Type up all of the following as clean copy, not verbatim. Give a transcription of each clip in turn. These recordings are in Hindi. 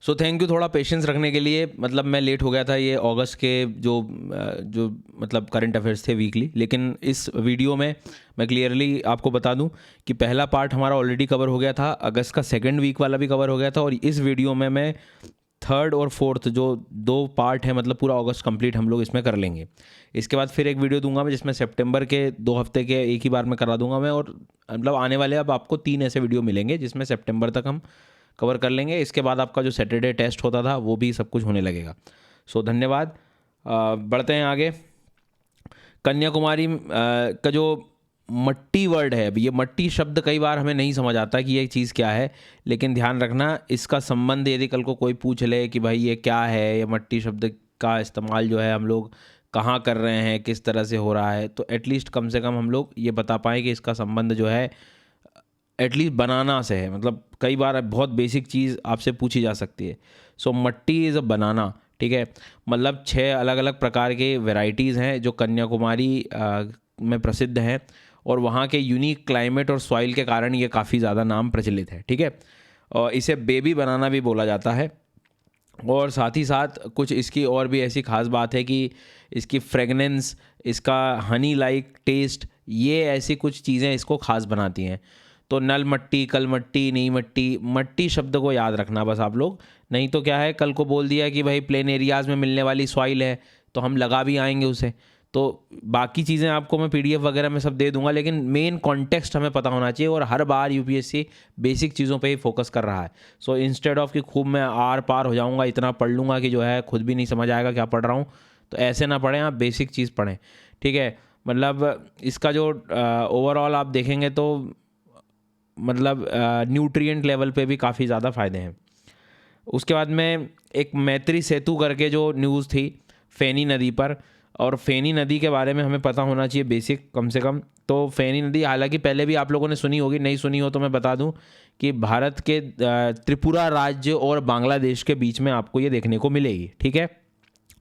सो थैंक यू थोड़ा पेशेंस रखने के लिए। मतलब मैं लेट हो गया था, ये अगस्त के जो मतलब करंट अफेयर्स थे वीकली, लेकिन इस वीडियो में मैं क्लियरली आपको बता दूं कि पहला पार्ट हमारा ऑलरेडी कवर हो गया था, अगस्त का सेकंड वीक वाला भी कवर हो गया था, और इस वीडियो में मैं थर्ड और फोर्थ जो 2 पार्ट है, मतलब पूरा अगस्त कंप्लीट हम लोग इसमें कर लेंगे। इसके बाद फिर एक वीडियो दूंगा मैं जिसमें सितंबर के 2 हफ्ते के एक ही बार में करा दूंगा मैं, और मतलब आने वाले अब आपको 3 ऐसे वीडियो मिलेंगे जिसमें सितंबर तक हम कवर कर लेंगे। इसके बाद आपका जो सैटरडे टेस्ट होता था वो भी सब कुछ होने लगेगा। सो धन्यवाद। बढ़ते हैं आगे। कन्याकुमारी का जो मट्टी वर्ड है, अब ये मट्टी शब्द कई बार हमें नहीं समझ आता कि ये चीज़ क्या है, लेकिन ध्यान रखना इसका संबंध, यदि कल को कोई पूछ ले कि भाई ये क्या है, ये मट्टी शब्द का इस्तेमाल जो है हम लोग कहाँ कर रहे हैं, किस तरह से हो रहा है, तो एटलीस्ट कम से कम हम लोग ये बता पाएँ कि इसका संबंध जो है एटलीस्ट बनाना से है। मतलब कई बार बहुत बेसिक चीज़ आपसे पूछी जा सकती है। सो मट्टी इज़ अ बनाना, ठीक है। मतलब 6 अलग अलग प्रकार के वेराइटीज़ हैं जो कन्याकुमारी में प्रसिद्ध हैं, और वहाँ के यूनिक क्लाइमेट और सॉइल के कारण ये काफ़ी ज़्यादा नाम प्रचलित है, ठीक है। और इसे बेबी बनाना भी बोला जाता है। और साथ ही साथ कुछ इसकी और भी ऐसी ख़ास बात है कि इसकी फ्रेगनेंस, इसका हनी लाइक टेस्ट, ये ऐसी कुछ चीज़ें इसको ख़ास बनाती हैं। तो नल मट्टी, कल मट्टी, नी मट्टी, मट्टी शब्द को याद रखना बस आप लोग। नहीं तो क्या है, कल को बोल दिया कि भाई प्लेन एरियाज़ में मिलने वाली सॉइल है तो हम लगा भी आएंगे उसे। तो बाकी चीज़ें आपको मैं पीडीएफ वगैरह में सब दे दूंगा, लेकिन मेन कॉन्टेक्स्ट हमें पता होना चाहिए, और हर बार यूपीएससी बेसिक चीज़ों पे ही फोकस कर रहा है। सो इंस्टेड ऑफ कि खूब मैं आर पार हो जाऊंगा, इतना पढ़ लूँगा कि जो है खुद भी नहीं समझ आएगा क्या पढ़ रहा हूँ, तो ऐसे ना पढ़ें, आप बेसिक चीज़ पढ़ें, ठीक है। मतलब इसका जो ओवरऑल आप देखेंगे तो मतलब न्यूट्रिएंट लेवल पे भी काफ़ी ज़्यादा फ़ायदे हैं। उसके बाद में एक मैत्री सेतु करके जो न्यूज़ थी फेनी नदी पर, और फेनी नदी के बारे में हमें पता होना चाहिए बेसिक कम से कम। तो फेनी नदी हालांकि पहले भी आप लोगों ने सुनी होगी, नहीं सुनी हो तो मैं बता दूं कि भारत के त्रिपुरा राज्य और बांग्लादेश के बीच में आपको ये देखने को मिलेगी, ठीक है।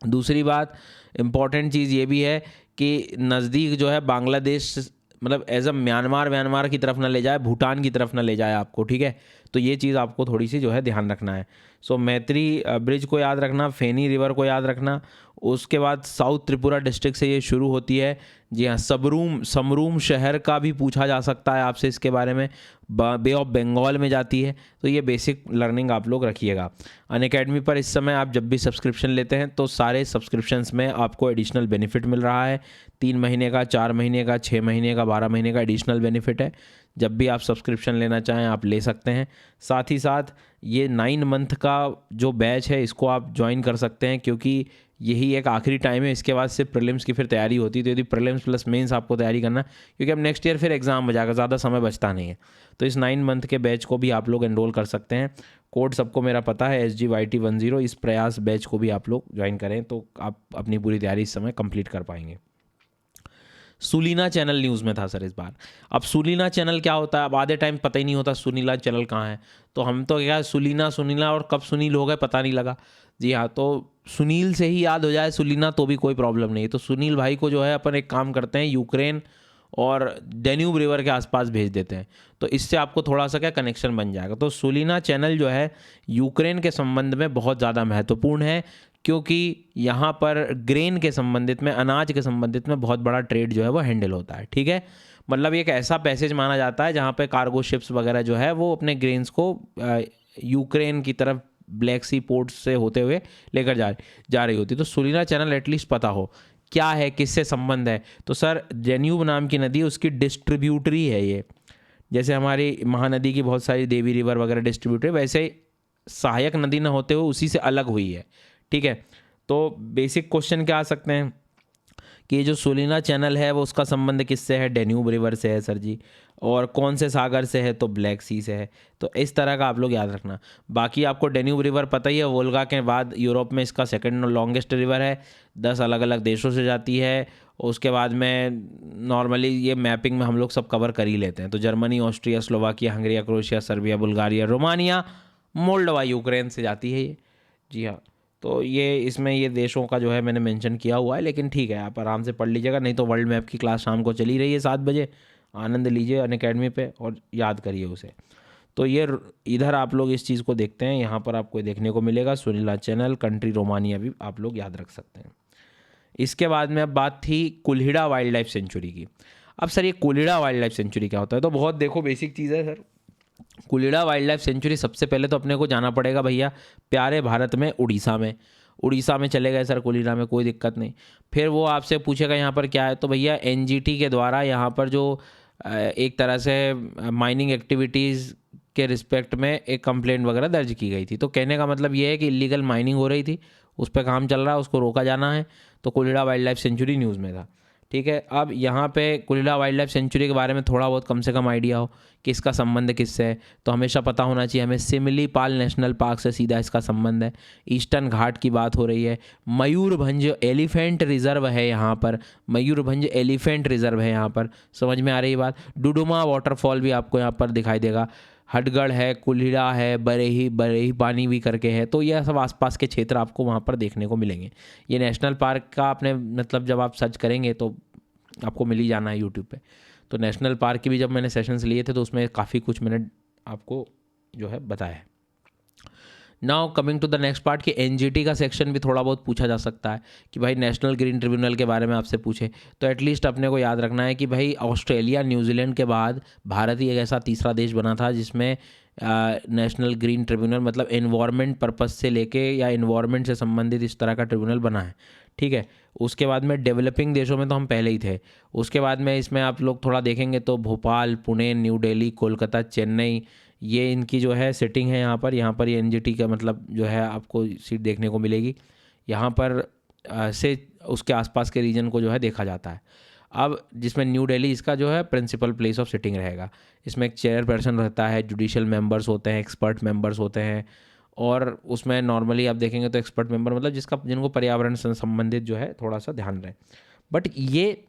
दूसरी बात, इम्पॉर्टेंट चीज़ ये भी है कि नज़दीक जो है बांग्लादेश, मतलब एज अ म्यांमार की तरफ ना ले जाए, भूटान की तरफ ना ले जाए आपको, ठीक है। तो ये चीज़ आपको थोड़ी सी जो है ध्यान रखना है। सो मैत्री ब्रिज को याद रखना, फेनी रिवर को याद रखना। उसके बाद साउथ त्रिपुरा डिस्ट्रिक्ट से ये शुरू होती है। जी हाँ, समरूम शहर का भी पूछा जा सकता है आपसे इसके बारे में, बे ऑफ बंगाल में जाती है। तो ये बेसिक लर्निंग आप लोग रखिएगा। अनअकैडमी पर इस समय आप जब भी सब्सक्रिप्शन लेते हैं तो सारे सब्सक्रिप्शंस में आपको एडिशनल बेनिफिट मिल रहा है। 3 महीने का, 4 महीने का, 6 महीने का, 12 महीने का एडिशनल बेनिफिट है। जब भी आप सब्सक्रिप्शन लेना चाहें आप ले सकते हैं। साथ ही साथ ये 9 मंथ का जो बैच है इसको आप ज्वाइन कर सकते हैं, क्योंकि यही एक आखिरी टाइम है। इसके बाद से प्रीलिम्स की फिर तैयारी होती है, तो यदि प्रीलिम्स प्लस मेंस आपको तैयारी करना, क्योंकि अब नेक्स्ट ईयर फिर एग्ज़ाम हो जाएगा, ज़्यादा समय बचता नहीं है, तो इस 9 मंथ के बैच को भी आप लोग एनरोल कर सकते हैं। कोड सबको मेरा पता है, SGYT10। इस प्रयास बैच को भी आप लोग ज्वाइन करें तो आप अपनी पूरी तैयारी इस समय कंप्लीट कर पाएंगे। सुलीना चैनल न्यूज़ में था सर इस बार। अब सुलीना चैनल क्या होता है, अब आधे टाइम पता ही नहीं होता सुनीला चैनल कहाँ है, तो हम तो क्या सुनीला और कब सुनील हो गए पता नहीं लगा। जी हाँ, तो सुनील से ही याद हो जाए सुलीना तो भी कोई प्रॉब्लम नहीं। तो सुनील भाई को जो है अपन एक काम करते हैं, यूक्रेन और डेन्यूब रिवर के आसपास भेज देते हैं, तो इससे आपको थोड़ा सा क्या कनेक्शन बन जाएगा। तो सुलीना चैनल जो है यूक्रेन के संबंध में बहुत ज़्यादा महत्वपूर्ण है, क्योंकि यहाँ पर ग्रेन के संबंधित में, अनाज के संबंधित में बहुत बड़ा ट्रेड जो है वो हैंडल होता है, ठीक है। मतलब एक ऐसा पैसेज माना जाता है जहाँ पे कार्गो शिप्स वगैरह जो है वो अपने ग्रेन्स को यूक्रेन की तरफ ब्लैक सी पोर्ट से होते हुए लेकर जा रही होती। तो सुलीना चैनल एटलीस्ट पता हो क्या है, किससे संबंध है। तो सर डेन्यूब नाम की नदी, उसकी डिस्ट्रीब्यूटरी है ये, जैसे हमारी महानदी की बहुत सारी देवी रिवर वगैरह डिस्ट्रीब्यूटरी, वैसे सहायक नदी ना होते हुए उसी से अलग हुई है, ठीक है। तो बेसिक क्वेश्चन क्या आ सकते हैं कि ये जो सुलीना चैनल है वो उसका संबंध किससे है, डेन्यूब रिवर से है सर जी, और कौन से सागर से है, तो ब्लैक सी से है। तो इस तरह का आप लोग याद रखना। बाकी आपको डेन्यूब रिवर पता ही है, वोल्गा के बाद यूरोप में इसका सेकंड लॉन्गेस्ट रिवर है, 10 अलग अलग देशों से जाती है। उसके बाद में नॉर्मली ये मैपिंग में हम लोग सब कवर कर ही लेते हैं, तो Germany, Austria, Slovakia, Hungaria, Croatia, Serbia, Bulgaria, Romania, Moldova, Ukraine से जाती है ये। जी हाँ, तो ये इसमें ये देशों का जो है मैंने मेंशन किया हुआ है, लेकिन ठीक है आप आराम से पढ़ लीजिएगा। नहीं तो वर्ल्ड मैप की क्लास शाम को चली रही है 7 बजे, आनंद लीजिए अनअकैडमी पे और याद करिए उसे। तो ये इधर आप लोग इस चीज़ को देखते हैं, यहाँ पर आपको देखने को मिलेगा सुनीला चैनल, कंट्री रोमानिया भी आप लोग याद रख सकते हैं। इसके बाद में अब बात थी कुल्हिड़ा वाइल्ड लाइफ सेंचुरी की। अब सर ये कुल्हिड़ा वाइल्ड लाइफ सेंचुरी क्या होता है? तो बहुत देखो बेसिक चीज़ है सर। कुल्हिड़ा वाइल्ड लाइफ सेंचुरी सबसे पहले तो अपने को जाना पड़ेगा भैया प्यारे भारत में उड़ीसा में। उड़ीसा में चले गए सर कुल्हिड़ा में, कोई दिक्कत नहीं। फिर वो आपसे पूछेगा यहाँ पर क्या है, तो भैया एनजीटी के द्वारा यहाँ पर जो एक तरह से माइनिंग एक्टिविटीज़ के रिस्पेक्ट में एक कंप्लेंट वगैरह दर्ज की गई थी। तो कहने का मतलब ये है कि इलीगल माइनिंग हो रही थी, उस पर काम चल रहा है, उसको रोका जाना है। तो कुल्हिड़ा वाइल्ड लाइफ सेंचुरी न्यूज़ में था, ठीक है। अब यहाँ पे कुल्हिड़ा वाइल्ड लाइफ सेंचुरी के बारे में थोड़ा बहुत कम से कम आइडिया हो कि इसका संबंध किससे है, तो हमेशा पता होना चाहिए हमें सिमलीपाल नेशनल पार्क से सीधा इसका संबंध है। ईस्टर्न घाट की बात हो रही है। मयूरभंज एलिफेंट रिजर्व है यहाँ पर, मयूरभंज एलिफेंट रिजर्व है यहाँ पर, समझ में आ रही बात। डुडुमा वाटरफॉल भी आपको यहाँ पर दिखाई देगा। हटगढ़ है, कुल्हिड़ा है, बरेही पानी भी करके है। तो यह सब आसपास के क्षेत्र आपको वहाँ पर देखने को मिलेंगे। ये नेशनल पार्क का आपने मतलब जब आप सर्च करेंगे तो आपको मिल ही जाना है यूट्यूब पे। तो नेशनल पार्क की भी जब मैंने सेशंस लिए थे तो उसमें काफ़ी कुछ मैंने आपको जो है बताया है। Now coming to the next part कि एनजीटी का सेक्शन भी थोड़ा बहुत पूछा जा सकता है कि भाई नेशनल ग्रीन ट्रिब्यूनल के बारे में आपसे पूछे तो एटलीस्ट अपने को याद रखना है कि भाई ऑस्ट्रेलिया न्यूजीलैंड के बाद भारत ही एक ऐसा तीसरा देश बना था जिसमें नेशनल ग्रीन ट्रिब्यूनल मतलब एनवायरनमेंट पर्पस से लेके या एनवायरनमेंट से संबंधित इस तरह का ट्रिब्यूनल बना है, ठीक है। उसके बाद में डेवलपिंग देशों में तो हम पहले ही थे। उसके बाद में इसमें आप लोग थोड़ा देखेंगे तो भोपाल, पुणे, न्यू दिल्ली, कोलकाता, चेन्नई, ये इनकी जो है सिटिंग है यहाँ पर ये एनजीटी का मतलब जो है आपको सीट देखने को मिलेगी। यहाँ पर से उसके आसपास के रीजन को जो है देखा जाता है। अब जिसमें न्यू दिल्ली इसका जो है प्रिंसिपल प्लेस ऑफ सिटिंग रहेगा। इसमें एक चेयरपर्सन रहता है, जुडिशियल मेंबर्स होते हैं, एक्सपर्ट मेंबर्स होते हैं। और उसमें नॉर्मली आप देखेंगे तो एक्सपर्ट मेंबर मतलब जिनको पर्यावरण से संबंधित जो है थोड़ा सा ध्यान रहे। बट ये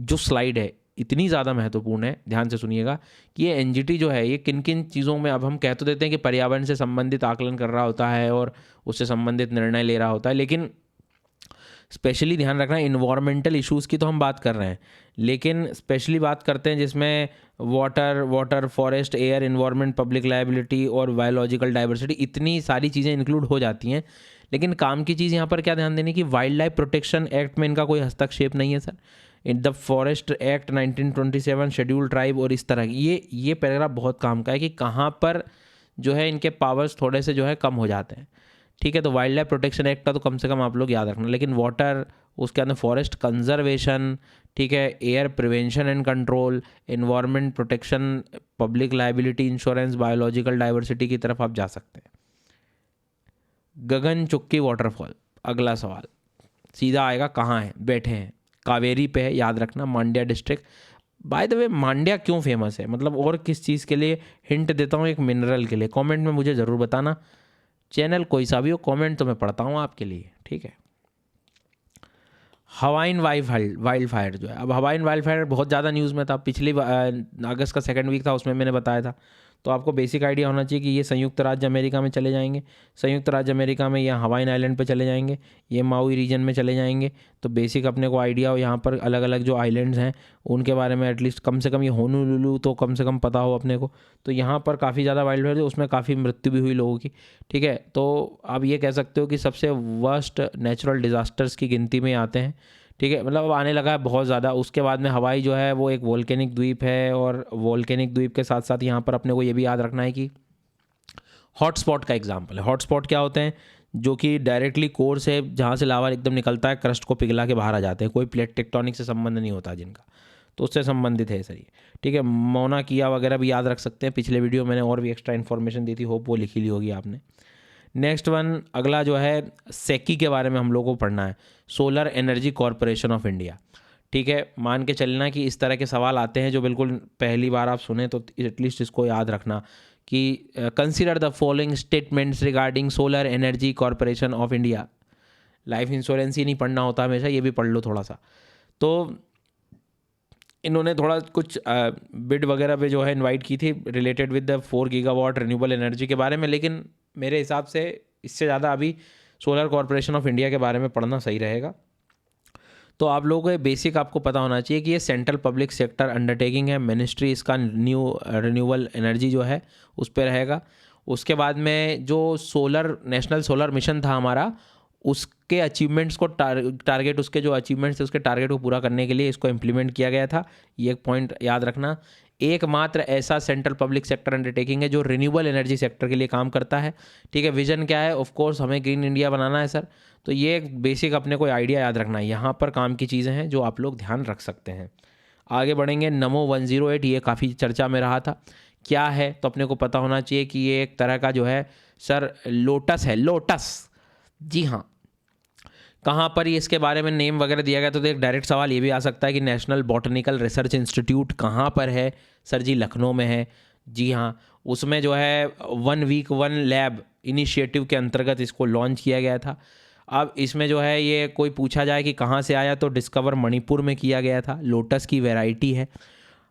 जो स्लाइड है इतनी ज़्यादा महत्वपूर्ण है, ध्यान से सुनिएगा कि ये एनजीटी जो है ये किन किन चीज़ों में, अब हम कह तो देते हैं कि पर्यावरण से संबंधित आकलन कर रहा होता है और उससे संबंधित निर्णय ले रहा होता है, लेकिन स्पेशली ध्यान रखना इन्वायरमेंटल इश्यूज़ की तो हम बात कर रहे हैं, लेकिन स्पेशली बात करते हैं जिसमें water, forest, air, environment, public liability और बायोलॉजिकल डाइवर्सिटी, इतनी सारी चीज़ें इंक्लूड हो जाती हैं। लेकिन काम की चीज़ यहाँ पर क्या ध्यान देने की, वाइल्ड लाइफ प्रोटेक्शन एक्ट में इनका कोई हस्तक्षेप नहीं है sir. In the forest act 1927, schedule tribe और इस तरह की ये पैराग्राफ बहुत काम का है कि कहाँ पर जो है इनके पावर्स थोड़े से जो है कम हो जाते हैं, ठीक है। तो वाइल्ड लाइफ प्रोटेक्शन एक्ट का तो कम से कम आप लोग याद रखना। लेकिन वाटर, उसके अंदर फॉरेस्ट कंजर्वेशन, ठीक है, air prevention and control, environment protection, public liability insurance, biological diversity की तरफ आप जा सकते हैं। गगन चुक्की वाटरफॉल, अगला सवाल सीधा आएगा, कहाँ है, बैठे हैं, कावेरी पे है, याद रखना, Mandya district. By the way Mandya क्यों फेमस है, मतलब और किस चीज़ के लिए, हिंट देता हूँ एक मिनरल के लिए, कमेंट में मुझे ज़रूर बताना। चैनल कोई सा भी हो, कमेंट तो मैं पढ़ता हूँ आपके लिए, ठीक है। हवाइन वाइल्ड फायर जो है, अब हवाइन वाइल्ड फायर बहुत ज़्यादा न्यूज़ में था, पिछली अगस्त का सेकंड वीक था, उसमें मैंने बताया था। तो आपको बेसिक आइडिया होना चाहिए कि ये संयुक्त राज्य अमेरिका में चले जाएंगे, संयुक्त राज्य अमेरिका में या हवाइन आइलैंड पे चले जाएंगे, ये माउई रीजन में चले जाएंगे। तो बेसिक अपने को आइडिया हो यहाँ पर अलग अलग जो आइलैंड्स हैं उनके बारे में, एटलीस्ट कम से कम ये होनोलुलु तो कम से कम पता हो अपने को। तो यहाँ पर काफ़ी ज़्यादा वाइल्ड फायर, उसमें काफ़ी मृत्यु भी हुई लोगों की, ठीक है। तो आप ये कह सकते हो कि सबसे वर्स्ट नेचुरल डिज़ास्टर्स की गिनती में आते हैं, ठीक है। मतलब अब आने लगा है बहुत ज़्यादा। उसके बाद में हवाई जो है वो एक वोल्केनिक द्वीप है, और वोल्केनिक द्वीप के साथ साथ यहाँ पर अपने को ये भी याद रखना है कि हॉटस्पॉट का एग्जाम्पल है। हॉटस्पॉट क्या होते हैं, जो कि डायरेक्टली कोर से जहाँ से लावा एकदम निकलता है, क्रस्ट को पिघला के बाहर आ जाते हैं, कोई प्लेट टेक्टोनिक से संबंध नहीं होता जिनका, तो उससे संबंधित है सर ये, ठीक है। मौना किया वगैरह भी याद रख सकते हैं, पिछले वीडियो मैंने और भी एक्स्ट्रा इन्फॉर्मेशन दी थी, होप वो लिखी ली होगी आपने। नेक्स्ट वन अगला जो है सेकी के बारे में हम लोगों को पढ़ना है, solar energy corporation of India, ठीक है। मान के चलना कि इस तरह के सवाल आते हैं जो बिल्कुल पहली बार आप सुने, तो एटलीस्ट इसको याद रखना कि consider the following statements regarding solar energy corporation of India. Life insurance ही नहीं पढ़ना होता हमेशा, ये भी पढ़ लो थोड़ा सा। तो इन्होंने थोड़ा कुछ बिड वगैरह पे जो है इनवाइट की थी related with the 4 gigawatt renewable energy के बारे में, लेकिन मेरे हिसाब से इससे ज़्यादा अभी सोलर कॉरपोरेशन ऑफ इंडिया के बारे में पढ़ना सही रहेगा। तो आप लोगों को ये बेसिक आपको पता होना चाहिए कि ये सेंट्रल पब्लिक सेक्टर अंडरटेकिंग है, मिनिस्ट्री इसका न्यू रिन्यूएबल एनर्जी जो है उस पर रहेगा। उसके बाद में जो नेशनल सोलर मिशन था हमारा, उसके अचीवमेंट्स को टारगेट उसके जो अचीवमेंट्स थे उसके टारगेट को पूरा करने के लिए इसको इम्प्लीमेंट किया गया था। ये एक पॉइंट याद रखना। एकमात्र ऐसा सेंट्रल पब्लिक सेक्टर अंडरटेकिंग है जो रिन्यूएबल एनर्जी सेक्टर के लिए काम करता है। ठीक है, विजन क्या है? ऑफ कोर्स हमें ग्रीन इंडिया बनाना है सर। तो ये एक बेसिक अपने को आइडिया याद रखना है। यहाँ पर काम की चीज़ें हैं जो आप लोग ध्यान रख सकते हैं। आगे बढ़ेंगे। नमो 108, ये काफ़ी चर्चा में रहा था। क्या है? तो अपने को पता होना चाहिए कि ये एक तरह का जो है सर लोटस है, लोटस। जी हाँ। कहाँ पर ये इसके बारे में नेम वगैरह दिया गया? तो एक डायरेक्ट सवाल ये भी आ सकता है कि नेशनल बॉटनिकल रिसर्च इंस्टीट्यूट कहाँ पर है? सर जी लखनऊ में है। जी हाँ। उसमें जो है 1 वीक 1 लैब इनिशिएटिव के अंतर्गत इसको लॉन्च किया गया था। अब इसमें जो है ये कोई पूछा जाए कि कहाँ से आया, तो डिस्कवर मणिपुर में किया गया था। लोटस की वैरायटी है।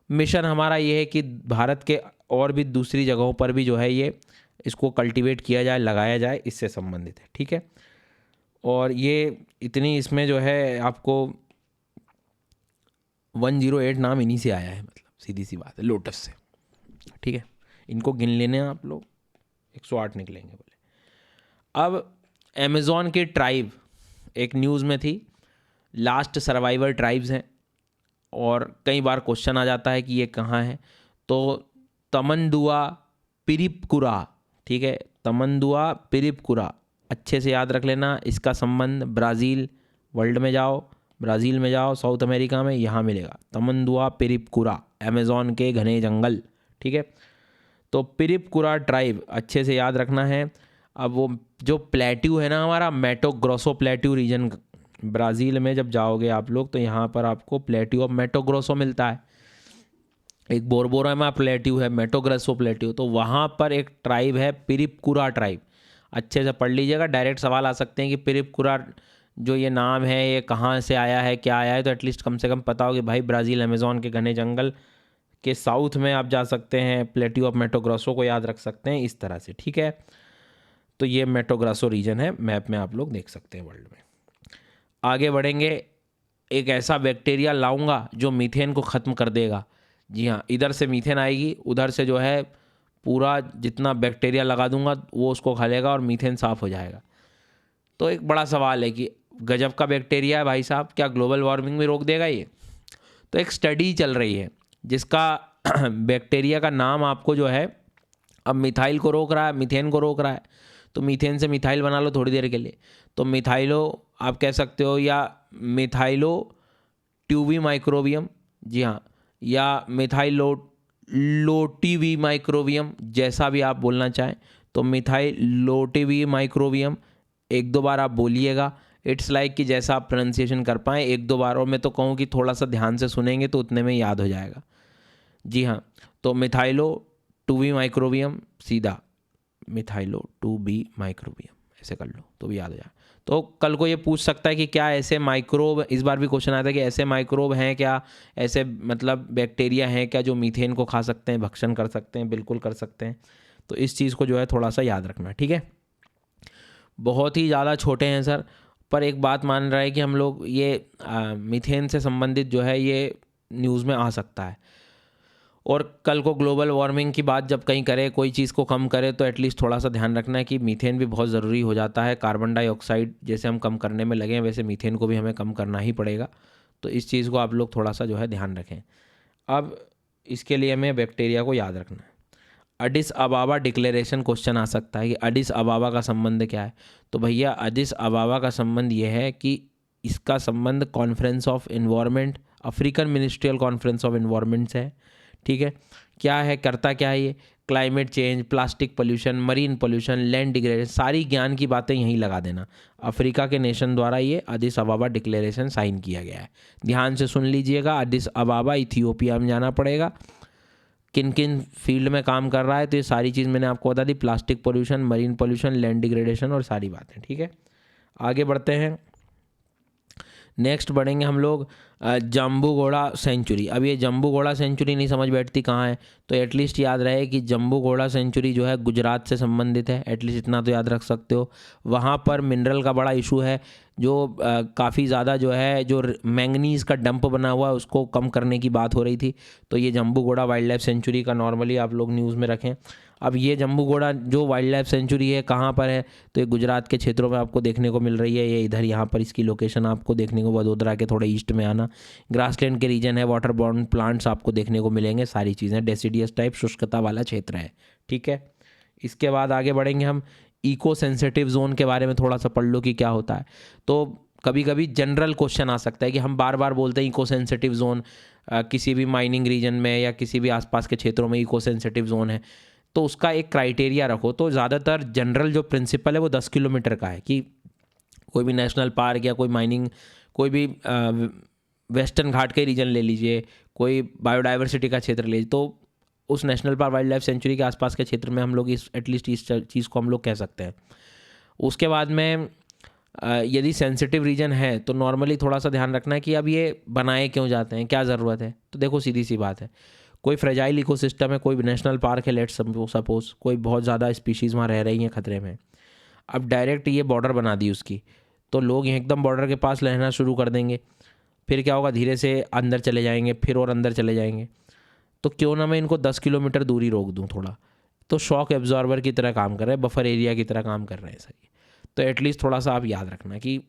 मिशन हमारा ये है कि भारत के और भी दूसरी जगहों पर भी जो है ये इसको कल्टीवेट किया जाए, लगाया जाए, इससे संबंधित है। ठीक है। और ये इतनी इसमें जो है आपको 108 नाम इन्हीं से आया है, मतलब सीधी सी बात है, लोटस से। ठीक है, इनको गिन लेने आप लोग, 108 निकलेंगे बोले। अब अमेज़ॉन की ट्राइब एक न्यूज़ में थी, लास्ट सर्वाइवर ट्राइब्स हैं, और कई बार क्वेश्चन आ जाता है कि ये कहाँ है। तो तमनदुआ पिरिपकुरा, ठीक है, तमनदुआ पिरिपकुरा, अच्छे से याद रख लेना। इसका संबंध ब्राज़ील, वर्ल्ड में जाओ, ब्राज़ील में जाओ, साउथ अमेरिका में, यहाँ मिलेगा तमनदुआ पिरिपकुरा, अमेज़ॉन के घने जंगल। ठीक है, तो पिरिपकुरा ट्राइब अच्छे से याद रखना है। अब वो जो प्लेट्यू है ना हमारा, मैटो ग्रोसो प्लेट्यू रीजन, ब्राज़ील में जब जाओगे आप लोग तो यहाँ पर आपको प्लेट्यू ऑफ मैटो ग्रोसो मिलता है। एक बोरबोरमा प्लेट्यू है, मैटो ग्रोसो प्लेट्यू, तो वहाँ पर एक ट्राइब है पिरिपकुरा ट्राइब। अच्छे से पढ़ लीजिएगा, डायरेक्ट सवाल आ सकते हैं कि पिरिपकुरा जो ये नाम है ये कहाँ से आया है, क्या आया है, तो एटलीस्ट कम से कम पता हो कि भाई ब्राज़ील अमेज़ॉन के घने जंगल के साउथ में आप जा सकते हैं, प्लेट्यू ऑफ मैटो ग्रोसो को याद रख सकते हैं इस तरह से। ठीक है, तो ये मैटो ग्रोसो रीजन है, मैप में आप लोग देख सकते हैं वर्ल्ड में। आगे बढ़ेंगे। एक ऐसा बैक्टीरिया लाऊंगा जो मीथेन को ख़त्म कर देगा। जी हाँ, इधर से मीथेन आएगी, उधर से जो है पूरा जितना बैक्टीरिया लगा दूंगा वो उसको खा लेगा और मीथेन साफ़ हो जाएगा। तो एक बड़ा सवाल है कि गजब का बैक्टीरिया है भाई साहब, क्या ग्लोबल वार्मिंग में रोक देगा ये? तो एक स्टडी चल रही है जिसका बैक्टीरिया का नाम आपको जो है अब मिथाइल को रोक रहा है, मीथेन को रोक रहा है। तो मीथेन से मिथाइल बना लो थोड़ी देर के लिए, तो मिथाइलो आप कह सकते हो, या मिथाइलो ट्यूबी माइक्रोबियम, जी हाँ, या मिथाइलो लोटिवी माइक्रोबियम, जैसा भी आप बोलना चाहें। तो मिथाइलोटिवी माइक्रोबियम 1-2 बार आप बोलिएगा। इट्स लाइक कि जैसा आप प्रोनाउंसिएशन कर पाएँ 1-2 बार, और मैं तो कहूँ कि थोड़ा सा ध्यान से सुनेंगे तो उतने में याद हो जाएगा। जी हाँ, तो मिथाइलो 2b माइक्रोबियम, सीधा मिथाइलो 2b माइक्रोबियम ऐसे कर लो तो भी याद हो जाए। तो कल को ये पूछ सकता है कि क्या ऐसे माइक्रोब, इस बार भी क्वेश्चन आया था कि ऐसे माइक्रोब हैं क्या, ऐसे मतलब बैक्टीरिया हैं क्या जो मीथेन को खा सकते हैं, भक्षण कर सकते हैं? बिल्कुल कर सकते हैं। तो इस चीज़ को जो है थोड़ा सा याद रखना। ठीक है, बहुत ही ज़्यादा छोटे हैं सर, पर एक बात मान रहा है कि हम लोग ये मीथेन से संबंधित जो है ये न्यूज़ में आ सकता है। और कल को ग्लोबल वार्मिंग की बात जब कहीं करे, कोई चीज़ को कम करे, तो एटलीस्ट थोड़ा सा ध्यान रखना है कि मीथेन भी बहुत ज़रूरी हो जाता है। कार्बन डाइऑक्साइड जैसे हम कम करने में लगे हैं, वैसे मीथेन को भी हमें कम करना ही पड़ेगा। तो इस चीज़ को आप लोग थोड़ा सा जो है ध्यान रखें। अब इसके लिए हमें बैक्टीरिया को याद रखना है। एडिस अबाबा डिक्लेरेशन क्वेश्चन आ सकता है कि एडिस अबाबा का संबंध क्या है? तो भैया एडिस अबाबा का संबंध ये है कि इसका संबंध conference of environment, African ministerial conference of environment से है। ठीक है, क्या है, करता क्या है ये? Climate change, plastic pollution, marine pollution, land degradation, सारी ज्ञान की बातें यहीं लगा देना। अफ्रीका के नेशन द्वारा ये एडिस अबाबा डिक्लेरेशन साइन किया गया है। ध्यान से सुन लीजिएगा। एडिस अबाबा इथियोपिया में जाना पड़ेगा। किन किन फील्ड में काम कर रहा है, तो ये सारी चीज़ मैंने आपको बता दी, plastic pollution, marine pollution, land degradation और सारी बातें। ठीक है, आगे बढ़ते हैं। नेक्स्ट बढ़ेंगे हम लोग जम्बूगोड़ा सेंचुरी। अब ये जम्बूगोड़ा सेंचुरी नहीं समझ बैठती कहाँ है, तो एटलीस्ट याद रहे कि जम्बूगोड़ा सेंचुरी जो है गुजरात से संबंधित है। एटलीस्ट इतना तो याद रख सकते हो। वहाँ पर मिनरल का बड़ा इशू है। जो काफ़ी ज़्यादा जो है जो मैंगनीज़ का डंप बना हुआ है उसको कम करने की बात हो रही थी। तो ये जम्बूगोड़ा वाइल्ड लाइफ सेंचुरी का नॉर्मली आप लोग न्यूज़ में रखें। अब ये जम्बूगोड़ा जो वाइल्ड लाइफ सेंचुरी है कहाँ पर है, तो ये गुजरात के क्षेत्रों में आपको देखने को मिल रही है। ये इधर यहाँ पर इसकी लोकेशन आपको देखने को, वडोदरा के थोड़े ईस्ट में आना, ग्रासलैंड के रीजन है, वाटर बॉर्न प्लांट्स आपको देखने को मिलेंगे, सारी चीज़ें डेसिडियस टाइप शुष्कता वाला क्षेत्र है। ठीक है, इसके बाद आगे बढ़ेंगे हम इको सेंसिटिव जोन के बारे में थोड़ा सा पढ़ लो कि क्या होता है। तो कभी कभी जनरल क्वेश्चन आ सकता है कि हम बार बार बोलते हैं इको सेंसिटिव जोन, किसी भी माइनिंग रीजन में या किसी भी आसपास के क्षेत्रों में इको सेंसिटिव जोन है, तो उसका एक क्राइटेरिया रखो। तो ज़्यादातर जनरल जो प्रिंसिपल है वो 10 किलोमीटर का है कि कोई भी नेशनल पार्क या कोई माइनिंग, कोई भी वेस्टर्न घाट के रीजन ले लीजिए, कोई बायोडाइवर्सिटी का क्षेत्र ले लीजिए, तो उस national park wild life sanctuary के आसपास के क्षेत्र में हम लोग एटलीस्ट इस चीज़ को हम लोग कह सकते हैं। उसके बाद में यदि सेंसिटिव रीजन है तो नॉर्मली थोड़ा सा ध्यान रखना है कि अब ये बनाए क्यों जाते हैं, क्या ज़रूरत है। तो देखो सीधी सी बात है, कोई फ्रेजाइल इकोसिस्टम है, कोई नेशनल पार्क है, लेट सपोज कोई बहुत ज़्यादा स्पीशीज़ वहाँ रह रही हैं खतरे में, अब डायरेक्ट ये बॉर्डर बना दी उसकी, तो लोग एकदम बॉर्डर के पास रहना शुरू कर देंगे। फिर क्या होगा, धीरे से अंदर चले जाएंगे, फिर और अंदर चले जाएंगे। तो क्यों ना मैं इनको 10 किलोमीटर दूरी रोक दूं थोड़ा, तो शॉक एब्जॉर्बर की तरह काम कर रहे हैं, बफर एरिया की तरह काम कर रहे हैं सही। तो एटलीस्ट थोड़ा सा आप याद रखना कि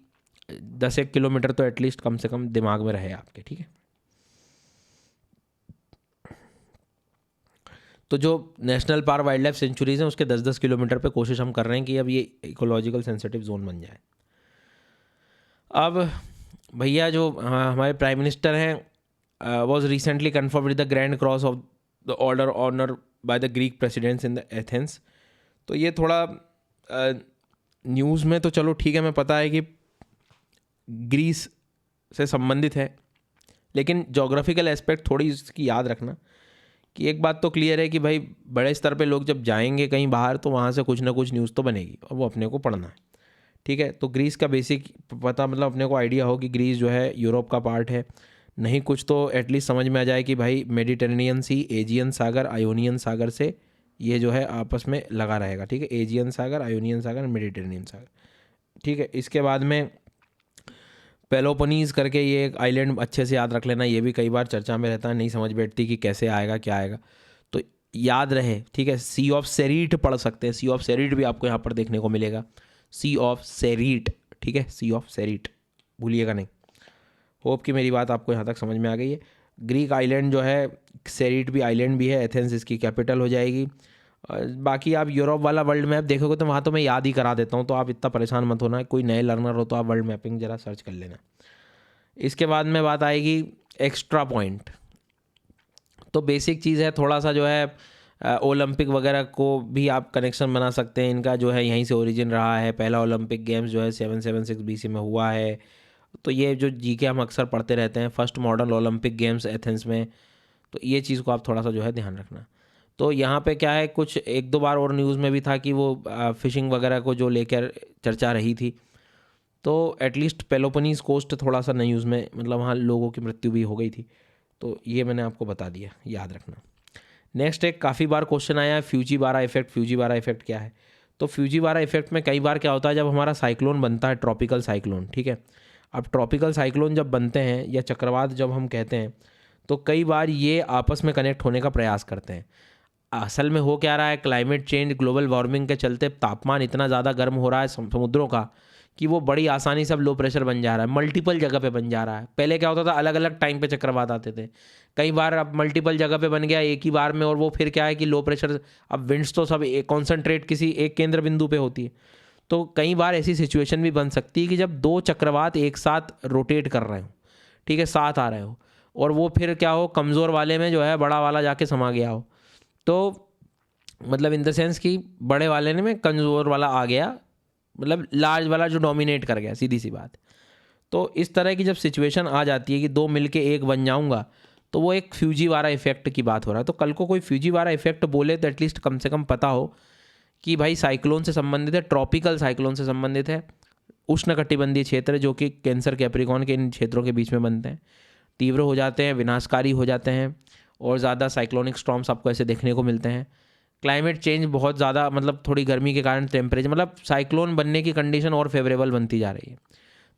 10-1 किलोमीटर तो एटलीस्ट कम से कम दिमाग में रहे आपके। ठीक है, तो जो national park wild life centuries हैं उसके 10-10 किलोमीटर पे कोशिश हम कर रहे हैं कि अब ये इकोलॉजिकल सेंसिटिव जोन बन जाए। अब भैया जो हमारे प्राइम मिनिस्टर हैं was recently confirmed with the grand cross of the order honour by the Greek presidents in the Athens. तो ये थोड़ा न्यूज़ में तो चलो ठीक है, मैं पता है कि ग्रीस से संबंधित है, लेकिन जोग्राफिकल एस्पेक्ट थोड़ी इसकी याद रखना कि एक बात तो क्लियर है कि भाई बड़े स्तर पे लोग जब जाएंगे कहीं बाहर तो वहाँ से कुछ ना कुछ न्यूज़ तो बनेगी और वो अपने को पढ़ना है। ठीक है, तो ग्रीस का बेसिक पता, मतलब अपने को आइडिया हो कि ग्रीस जो है यूरोप का पार्ट है, नहीं कुछ तो एटलीस्ट समझ में आ जाए कि भाई मेडिटेरेनियन सी, एजियन सागर, आयोनियन सागर से ये जो है आपस में लगा रहेगा। ठीक है, एजियन सागर, आयोनियन सागर, मेडिटेरेनियन सागर। ठीक है, इसके बाद में पेलोपोनीज करके ये एक आइलैंड अच्छे से याद रख लेना, ये भी कई बार चर्चा में रहता है, नहीं समझ बैठती कि कैसे आएगा क्या आएगा, तो याद रहे। ठीक है, सी ऑफ सेरीट पढ़ सकते हैं, सी ऑफ सेरीट भी आपको यहाँ पर देखने को मिलेगा, सी ऑफ सेरीट। ठीक है, सी ऑफ सेरीट भूलिएगा नहीं। होप कि मेरी बात आपको यहाँ तक समझ में आ गई है। ग्रीक आइलैंड जो है, सेरीट भी आइलैंड भी है, एथेंस इसकी कैपिटल हो जाएगी। बाकी आप यूरोप वाला वर्ल्ड मैप देखोगे तो वहाँ तो मैं याद ही करा देता हूँ, तो आप इतना परेशान मत होना। कोई नए लर्नर हो तो आप वर्ल्ड मैपिंग ज़रा सर्च कर लेना। इसके बाद में बात आएगी एक्स्ट्रा पॉइंट। तो बेसिक चीज़ है, थोड़ा सा जो है ओलंपिक वगैरह को भी आप कनेक्शन बना सकते हैं, इनका जो है यहीं से ओरिजिन रहा है। पहला ओलंपिक गेम्स जो है 776 BC में हुआ है। तो ये जो जीके हम अक्सर पढ़ते रहते हैं, first modern Olympic games Athens में, तो ये चीज़ को आप थोड़ा सा जो है ध्यान रखना। तो यहाँ पे क्या है, कुछ 1-2 बार और न्यूज़ में भी था कि वो फिशिंग वगैरह को जो लेकर चर्चा रही थी, तो एटलीस्ट पेलोपोनीज कोस्ट थोड़ा सा न्यूज़ में, मतलब वहाँ लोगों की मृत्यु भी हो गई थी, तो ये मैंने आपको बता दिया, याद रखना। नेक्स्ट एक काफ़ी बार क्वेश्चन आया है, फ्यूजीवारा इफेक्ट। फ्यूजीवारा इफेक्ट क्या है? तो फ्यूजीवारा इफेक्ट में कई बार क्या होता है, जब हमारा साइक्लोन बनता है, ट्रॉपिकल साइक्लोन, ठीक है, अब ट्रॉपिकल साइक्लोन जब बनते हैं या चक्रवात जब हम कहते हैं, तो कई बार ये आपस में कनेक्ट होने का प्रयास करते हैं। असल में हो क्या रहा है, क्लाइमेट चेंज, ग्लोबल वार्मिंग के चलते तापमान इतना ज़्यादा गर्म हो रहा है समुद्रों का कि वो बड़ी आसानी से अब लो प्रेशर बन जा रहा है, मल्टीपल जगह पे बन जा रहा है। पहले क्या होता था, अलग अलग टाइम पे चक्रवात आते थे, कई बार अब मल्टीपल जगह पे बन गया एक ही बार में, और वो फिर क्या है कि लो प्रेशर, अब विंड्स तो सब कॉन्सेंट्रेट किसी एक केंद्र बिंदु पे होती है। तो कई बार ऐसी सिचुएशन भी बन सकती है कि जब 2 चक्रवात एक साथ रोटेट कर रहे हो, ठीक है, साथ आ रहे हो, और वो फिर क्या हो, कमज़ोर वाले में जो है बड़ा वाला जाके समा गया हो, तो मतलब इन द सेंस कि बड़े वाले ने में कमज़ोर वाला आ गया, मतलब लार्ज वाला जो डोमिनेट कर गया, सीधी सी बात। तो इस तरह की जब सिचुएशन आ जाती है कि 2 मिलके एक बन जाऊंगा, तो वो एक फ्यूजीवारा इफेक्ट की बात हो रहा है। तो कल को कोई फ्यूजीवारा इफेक्ट बोले तो एटलीस्ट कम से कम पता हो कि भाई साइक्लोन से संबंधित है, ट्रॉपिकल साइक्लोन से संबंधित है, उष्णकटिबंधीय क्षेत्र जो कि कैंसर, कैप्रिकॉर्न के इन क्षेत्रों के बीच में बनते हैं, तीव्र हो जाते हैं, विनाशकारी हो जाते हैं, और ज़्यादा साइक्लोनिक स्टॉर्म्स आपको ऐसे देखने को मिलते हैं। क्लाइमेट चेंज बहुत ज़्यादा, मतलब थोड़ी गर्मी के कारण टेम्परेचर, मतलब साइक्लोन बनने की कंडीशन और फेवरेबल बनती जा रही है।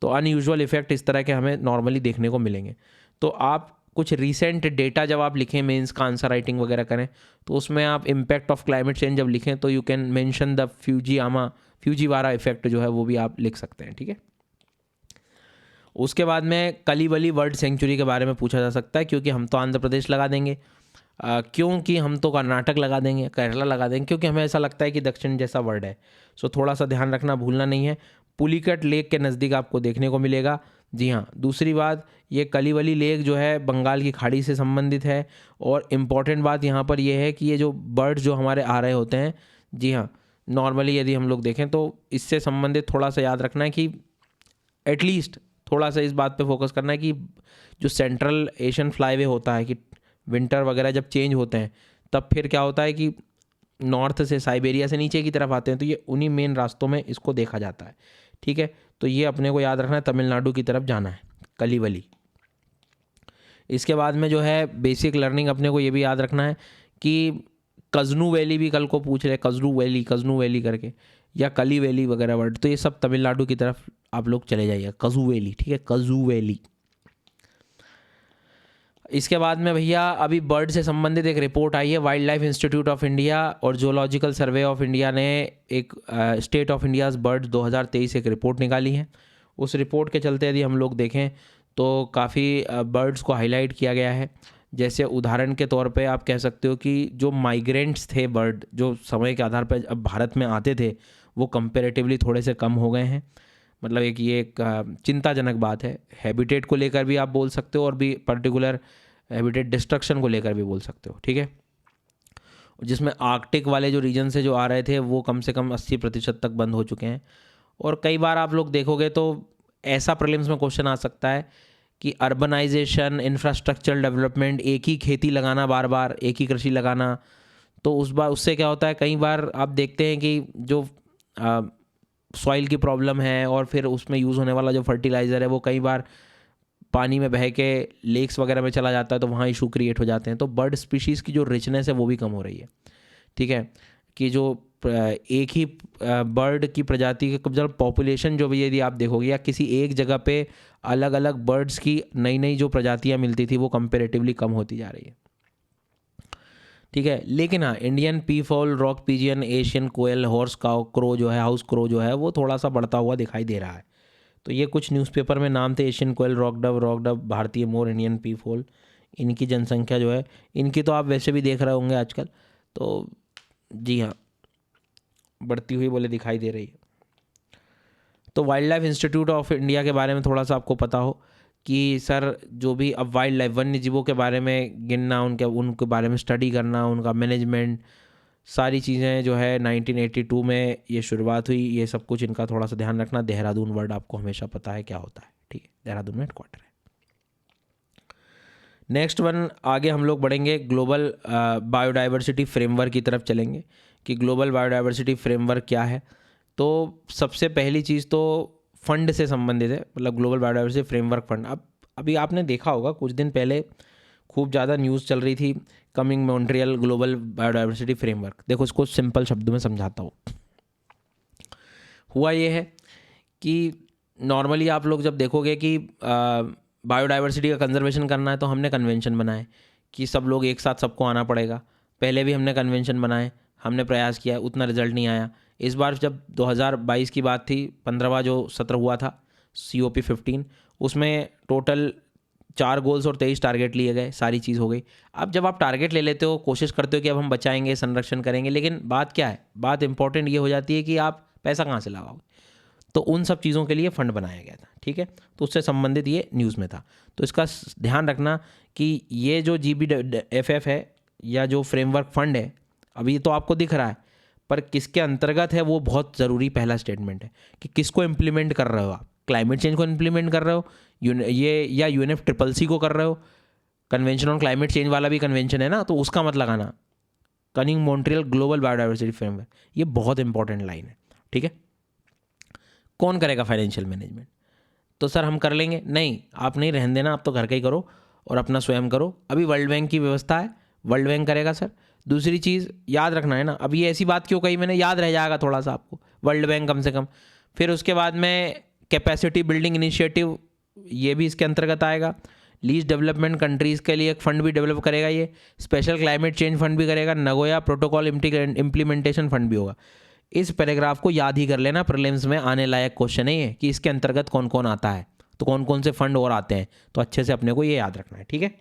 तो अनयूजुअल इफेक्ट इस तरह के हमें नॉर्मली देखने को मिलेंगे। तो आप कुछ रीसेंट डेटा जब आप लिखें, मेंस का आंसर राइटिंग वगैरह करें, तो उसमें आप इम्पैक्ट ऑफ क्लाइमेट चेंज जब लिखें तो you can mention the Fujiwara effect जो है वो भी आप लिख सकते हैं, ठीक है। उसके बाद में कलीबली बर्ड सेंचुरी के बारे में पूछा जा सकता है, क्योंकि हम तो आंध्र प्रदेश लगा देंगे, क्योंकि हम तो कर्नाटक लगा देंगे, केरला लगा देंगे, क्योंकि हमें ऐसा लगता है कि दक्षिण जैसा वर्ड है। सो थोड़ा सा ध्यान रखना, भूलना नहीं है। पुलिकट लेक के नज़दीक आपको देखने को मिलेगा। जी हाँ, दूसरी बात, ये कलीबली लेक जो है बंगाल की खाड़ी से संबंधित है। और इम्पॉर्टेंट बात यहाँ पर यह है कि ये जो बर्ड जो हमारे आ रहे होते हैं, जी हाँ, नॉर्मली यदि हम लोग देखें तो इससे संबंधित थोड़ा सा याद रखना है कि एटलीस्ट थोड़ा सा इस बात पे फोकस करना है कि जो सेंट्रल एशियन फ्लाईवे होता है, कि विंटर वगैरह जब चेंज होते हैं तब फिर क्या होता है कि नॉर्थ से, साइबेरिया से नीचे की तरफ आते हैं, तो ये उन्हीं मेन रास्तों में इसको देखा जाता है, ठीक है। तो ये अपने को याद रखना है, तमिलनाडु की तरफ जाना है, कलीबली। इसके बाद में जो है बेसिक लर्निंग अपने को ये भी याद रखना है कि कजनू वैली भी कल को पूछ रहे, कजनू वैली करके, या कली वैली वगैरह वर्ड, तो ये सब तमिलनाडु की तरफ आप लोग चले जाइए, कजू वैली, ठीक है, कजू वैली। इसके बाद में भैया अभी बर्ड से संबंधित एक रिपोर्ट आई है, wild life institute of India और जूलॉजिकल सर्वे ऑफ इंडिया ने एक स्टेट ऑफ इंडियाज़ बर्ड 2023 एक रिपोर्ट निकाली है। उस रिपोर्ट के चलते यदि हम लोग देखें तो काफ़ी बर्ड्स को हाईलाइट किया गया है। जैसे उदाहरण के तौर पे आप कह सकते हो कि जो माइग्रेंट्स थे बर्ड, जो समय के आधार पर अब भारत में आते थे, वो कंपैरेटिवली थोड़े से कम हो गए हैं। मतलब ये एक चिंताजनक बात है। हैबिटेट को लेकर भी आप बोल सकते हो और भी पर्टिकुलर हैबिटेट डिस्ट्रक्शन को लेकर भी बोल सकते हो, ठीक है। जिसमें आर्कटिक वाले जो रीजन से जो आ रहे थे वो कम से कम 80% तक बंद हो चुके हैं। और कई बार आप लोग देखोगे तो ऐसा प्रीलिम्स में क्वेश्चन आ सकता है कि अर्बनाइजेशन, इंफ्रास्ट्रक्चरल डेवलपमेंट, एक ही खेती लगाना, बार बार एक ही कृषि लगाना, तो उससे क्या होता है, कई बार आप देखते हैं कि जो सॉइल की प्रॉब्लम है और फिर उसमें यूज़ होने वाला जो फर्टिलाइज़र है वो कई बार पानी में बह के लेक्स वगैरह में चला जाता है, तो वहाँ इशू क्रिएट हो जाते हैं। तो बर्ड स्पीशीज़ की जो रिचनेस है वो भी कम हो रही है, ठीक है। कि जो एक ही बर्ड की प्रजाति के जब पॉपुलेशन जो भी यदि आप देखोगे, या किसी एक जगह पे अलग अलग बर्ड्स की नई नई जो प्रजातियाँ मिलती थी वो कंपेरेटिवली कम होती जा रही है, ठीक है। लेकिन हाँ, Indian peafowl, rock pigeon, Asian koel, house crow जो है, हाउस क्रो जो है, वो थोड़ा सा बढ़ता हुआ दिखाई दे रहा है। तो ये कुछ न्यूज़पेपर में नाम थे, एशियन कोयल, रॉक डव, भारतीय मोर, इंडियन पी फॉल। इनकी जनसंख्या जो है, इनकी तो आप वैसे भी देख रहे होंगे आजकल, तो जी हाँ, बढ़ती हुई बोले दिखाई दे रही है। तो wild life institute of India के बारे में थोड़ा सा आपको पता हो कि सर जो भी अब वाइल्ड लाइफ, वन्य जीवों के बारे में गिनना, उनके बारे में स्टडी करना, उनका मैनेजमेंट, सारी चीज़ें जो है 1982 में ये शुरुआत हुई। ये सब कुछ इनका थोड़ा सा ध्यान रखना। देहरादून वर्ड आपको हमेशा पता है क्या होता है, ठीक है, देहरादून में हेडक्वार्टर है। नेक्स्ट वन, आगे हम लोग बढ़ेंगे, ग्लोबल बायोडाइवर्सिटी फ्रेमवर्क की तरफ चलेंगे कि ग्लोबल बायोडाइवर्सिटी फ्रेमवर्क क्या है। तो सबसे पहली चीज़ तो फंड से संबंधित है, मतलब ग्लोबल बायोडाइवर्सिटी फ्रेमवर्क फंड। अब अभी आपने देखा होगा कुछ दिन पहले खूब ज़्यादा न्यूज़ चल रही थी, coming Montreal global biodiversity framework. देखो इसको सिंपल शब्दों में समझाता हूँ। हुआ ये है कि नॉर्मली आप लोग जब देखोगे कि बायोडाइवर्सिटी का कंजर्वेशन करना है तो हमने कन्वेंशन बनाए कि सब लोग एक साथ सबको आना पड़ेगा। पहले भी हमने कन्वेंशन बनाए, हमने प्रयास किया, उतना रिजल्ट नहीं आया। इस बार जब 2022 की बात थी, 15वां जो सत्र हुआ था COP 15, उसमें टोटल 4 गोल्स और 23 टारगेट लिए गए, सारी चीज़ हो गई। अब जब आप टारगेट ले लेते हो, कोशिश करते हो कि अब हम बचाएंगे, संरक्षण करेंगे, लेकिन बात क्या है, बात इंपॉर्टेंट ये हो जाती है कि आप पैसा कहाँ से लगाओगे। तो उन सब चीज़ों के लिए फ़ंड बनाया गया था, ठीक है। तो उससे संबंधित ये न्यूज़ में था। तो इसका ध्यान रखना कि ये जो GBFF है या जो फ्रेमवर्क फंड है, अभी ये तो आपको दिख रहा है, पर किसके अंतर्गत है वो बहुत ज़रूरी पहला स्टेटमेंट है कि किसको इम्प्लीमेंट कर रहे हो आप। क्लाइमेट चेंज को इम्प्लीमेंट कर रहे हो, ये या UNFCCC को कर रहे हो। कन्वेंशन ऑन क्लाइमेट चेंज वाला भी कन्वेंशन है ना, तो उसका मत लगाना। Coming Montreal global biodiversity framework, ये बहुत इंपॉर्टेंट लाइन है, ठीक है। कौन करेगा फाइनेंशियल मैनेजमेंट? तो सर हम कर लेंगे, नहीं, आप नहीं, रहने देना, आप तो घर का ही करो और अपना स्वयं करो। अभी वर्ल्ड बैंक की व्यवस्था है, वर्ल्ड बैंक करेगा सर। दूसरी चीज़ याद रखना है ना, अब ये ऐसी बात क्यों कही मैंने, याद रह जाएगा थोड़ा सा आपको, वर्ल्ड बैंक कम से कम। फिर उसके बाद में कैपेसिटी बिल्डिंग इनिशिएटिव ये भी इसके अंतर्गत आएगा। लीज डेवलपमेंट कंट्रीज़ के लिए एक फ़ंड भी डेवलप करेगा, ये स्पेशल क्लाइमेट चेंज फंड भी करेगा, नगोया प्रोटोकॉल इम्प्लीमेंटेशन फंड भी होगा। इस पैराग्राफ को याद ही कर लेना, प्रीलिम्स में आने लायक क्वेश्चन है ये कि इसके अंतर्गत कौन कौन आता है, तो कौन कौन से फंड और आते हैं, तो अच्छे से अपने को ये याद रखना है, ठीक है।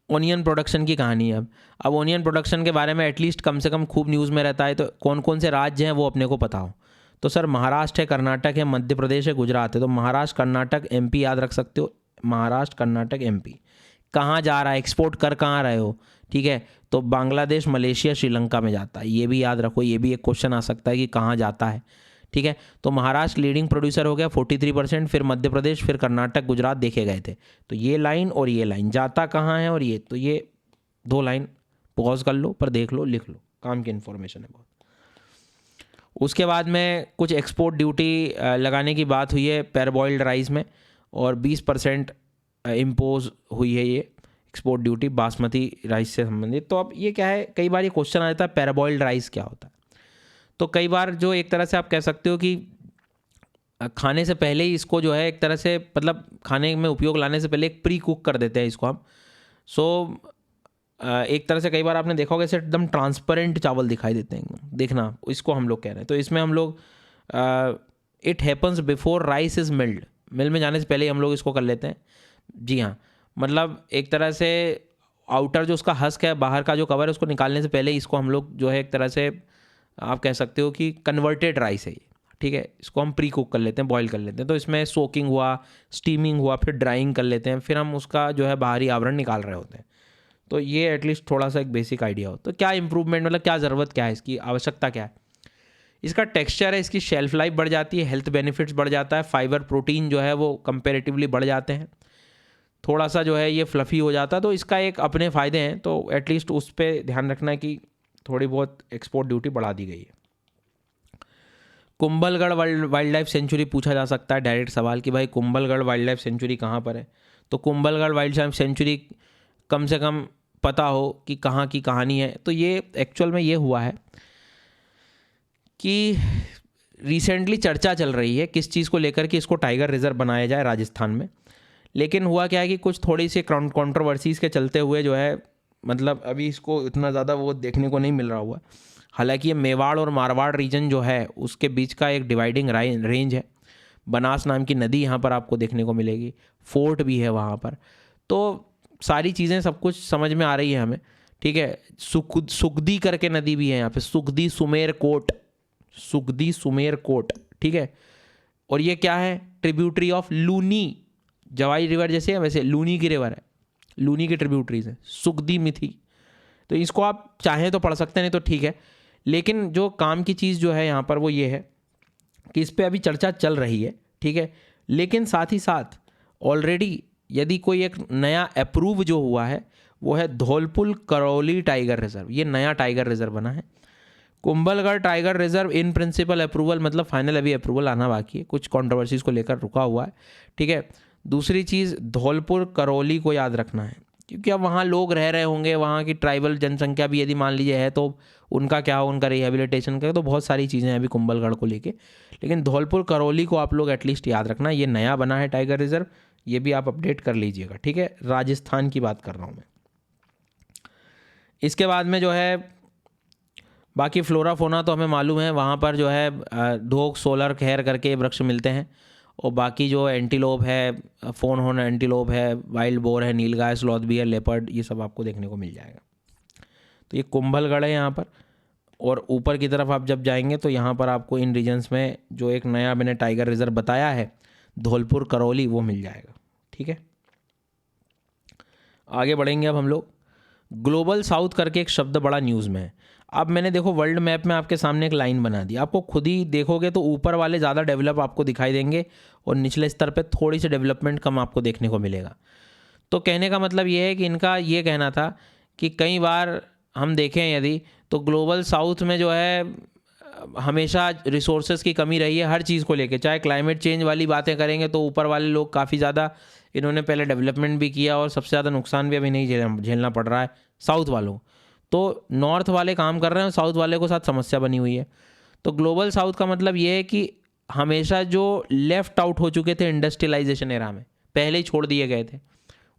ओनियन प्रोडक्शन की कहानी है। अब ओनियन प्रोडक्शन के बारे में एटलीस्ट कम से कम खूब न्यूज़ में रहता है, तो कौन कौन से राज्य हैं वो अपने को पता हो। तो सर महाराष्ट्र है, कर्नाटक है, मध्य प्रदेश है, गुजरात है। तो महाराष्ट्र, कर्नाटक, एमपी याद रख सकते हो। महाराष्ट्र, कर्नाटक, एमपी। कहाँ जा रहा है, एक्सपोर्ट कर कहाँ रहे हो, ठीक है। तो बांग्लादेश, मलेशिया, श्रीलंका में जाता है, ये भी याद रखो, ये भी एक क्वेश्चन आ सकता है कि कहाँ जाता है, ठीक है। तो महाराष्ट्र लीडिंग प्रोड्यूसर हो गया 43%, फिर मध्य प्रदेश, फिर कर्नाटक, गुजरात देखे गए थे। तो ये लाइन और ये लाइन जाता कहाँ है, और ये तो ये 2 लाइन पॉज कर लो, पर देख लो, लिख लो, काम की इन्फॉर्मेशन है बहुत। उसके बाद में कुछ एक्सपोर्ट ड्यूटी लगाने की बात हुई है पैराबॉइल्ड राइस में, और 20% इम्पोज हुई है ये एक्सपोर्ट ड्यूटी बासमती राइस से संबंधित। तो अब ये क्या है, कई बार ये क्वेश्चन आ जाता है पैराबॉइल्ड राइस क्या होता है। तो कई बार जो एक तरह से आप कह सकते हो कि खाने से पहले ही इसको जो है एक तरह से, मतलब खाने में उपयोग लाने से पहले एक प्री कुक कर देते हैं इसको हम। एक तरह से कई बार आपने देखा होगा ऐसे एकदम ट्रांसपेरेंट चावल दिखाई देते हैं, देखना, इसको हम लोग कह रहे हैं। तो इसमें हम लोग it happens before rice is milled, mill में जाने से पहले ही हम लोग इसको कर लेते हैं। जी हाँ, मतलब एक तरह से आउटर जो उसका हस्क है, बाहर का जो कवर है, उसको निकालने से पहले इसको हम लोग जो है एक तरह से आप कह सकते हो कि कन्वर्टेड राइस है ये, ठीक है। इसको हम प्री कुक कर लेते हैं, बॉईल कर लेते हैं। तो इसमें सोकिंग हुआ, स्टीमिंग हुआ, फिर ड्राइंग कर लेते हैं, फिर हम उसका जो है बाहरी आवरण निकाल रहे होते हैं। तो ये एटलीस्ट थोड़ा सा एक बेसिक आइडिया हो। तो क्या इंप्रूवमेंट, मतलब क्या ज़रूरत क्या है, इसकी आवश्यकता क्या है। इसका टेक्सचर है, इसकी शेल्फ लाइफ बढ़ जाती है, हेल्थ बेनिफिट्स बढ़ जाता है, फाइबर प्रोटीन जो है वो कंपेरेटिवली बढ़ जाते हैं, थोड़ा सा जो है ये फ्लफ़ी हो जाता है। तो इसका एक अपने फ़ायदे हैं, तो एटलीस्ट उस पर ध्यान रखना है कि थोड़ी बहुत एक्सपोर्ट ड्यूटी बढ़ा दी गई है। कुंभलगढ़ वाइल्ड लाइफ सेंचुरी पूछा जा सकता है डायरेक्ट सवाल कि भाई कुंभलगढ़ वाइल्ड लाइफ सेंचुरी कहाँ पर है। तो कुंभलगढ़ वाइल्ड लाइफ सेंचुरी कम से कम पता हो कि कहाँ की कहानी है। तो ये एक्चुअल में ये हुआ है कि रिसेंटली चर्चा चल रही है किस चीज़ को लेकर कि इसको टाइगर रिजर्व बनाया जाए राजस्थान में। लेकिन हुआ क्या है कि कुछ थोड़ी सी कंट्रोवर्सीज़ के चलते हुए जो है, मतलब अभी इसको इतना ज़्यादा वो देखने को नहीं मिल रहा हुआ। हालांकि ये मेवाड़ और मारवाड़ रीजन जो है उसके बीच का एक डिवाइडिंग रेंज है। बनास नाम की नदी यहाँ पर आपको देखने को मिलेगी, फोर्ट भी है वहाँ पर। तो सारी चीज़ें सब कुछ समझ में आ रही है हमें, ठीक है। सुखदी करके नदी भी है यहाँ पे, सुखदी सुमेर कोट, ठीक है। और ये क्या है, tributary of Luni, Jawai river जैसे है वैसे लूनी की रिवर है, लूनी की ट्रिब्यूटरीज है, सुखदी मिथी। तो इसको आप चाहें तो पढ़ सकते हैं, नहीं तो ठीक है। लेकिन जो काम की चीज़ जो है यहाँ पर वो ये है कि इस पर अभी चर्चा चल रही है, ठीक है। लेकिन साथ ही साथ ऑलरेडी यदि कोई एक नया अप्रूव जो हुआ है वो है धौलपुर करौली टाइगर रिजर्व। ये नया टाइगर रिजर्व बना है। Kumbhalgarh tiger reserve in principle approval, मतलब फाइनल अभी अप्रूवल आना बाकी है, कुछ कंट्रोवर्सीज को लेकर रुका हुआ है, ठीक है। दूसरी चीज़ धौलपुर करौली को याद रखना है, क्योंकि अब वहाँ लोग रह रहे होंगे, वहाँ की ट्राइबल जनसंख्या भी यदि मान लीजिए है तो उनका क्या हो, उनका रिहेबिलिटेशन का, तो बहुत सारी चीज़ें हैं अभी कुंभलगढ़ को लेके। लेकिन धौलपुर करौली को आप लोग एटलीस्ट याद रखना, ये नया बना है टाइगर रिजर्व, ये भी आप अपडेट कर लीजिएगा, ठीक है। राजस्थान की बात कर रहा हूँ मैं। इसके बाद में जो है बाकी फ्लोरा फोना तो हमें मालूम है, वहाँ पर जो है ढोक, सोलर, खैर करके वृक्ष मिलते हैं। और बाकी जो एंटीलोप है, फोन हॉर्न एंटीलोप है, वाइल्ड बोर है, नीलगाय, स्लॉथ बियर, लेपर्ड, ये सब आपको देखने को मिल जाएगा। तो ये कुंभलगढ़ है यहाँ पर। और ऊपर की तरफ आप जब जाएंगे तो यहाँ पर आपको इन रीजन्स में जो एक नया मैंने टाइगर रिजर्व बताया है धौलपुर करौली, वो मिल जाएगा, ठीक है। आगे बढ़ेंगे अब हम लोग। ग्लोबल साउथ करके एक शब्द बड़ा न्यूज़ में है। अब मैंने देखो वर्ल्ड मैप में आपके सामने एक लाइन बना दी, आपको खुद ही देखोगे तो ऊपर वाले ज़्यादा डेवलप आपको दिखाई देंगे और निचले स्तर पे थोड़ी सी डेवलपमेंट कम आपको देखने को मिलेगा। तो कहने का मतलब ये है कि इनका ये कहना था कि कई बार हम देखें यदि तो ग्लोबल साउथ में जो है हमेशा रिसोर्सेज की कमी रही है हर चीज़ को लेके। चाहे क्लाइमेट चेंज वाली बातें करेंगे तो ऊपर वाले लोग काफ़ी ज़्यादा, इन्होंने पहले डेवलपमेंट भी किया और सबसे ज़्यादा नुकसान भी अभी नहीं झेलना पड़ रहा है साउथ वालों। तो नॉर्थ वाले काम कर रहे हैं, साउथ वाले को साथ समस्या बनी हुई है। तो ग्लोबल साउथ का मतलब ये है कि हमेशा जो लेफ्ट आउट हो चुके थे इंडस्ट्रियलाइजेशन एरा में, पहले ही छोड़ दिए गए थे,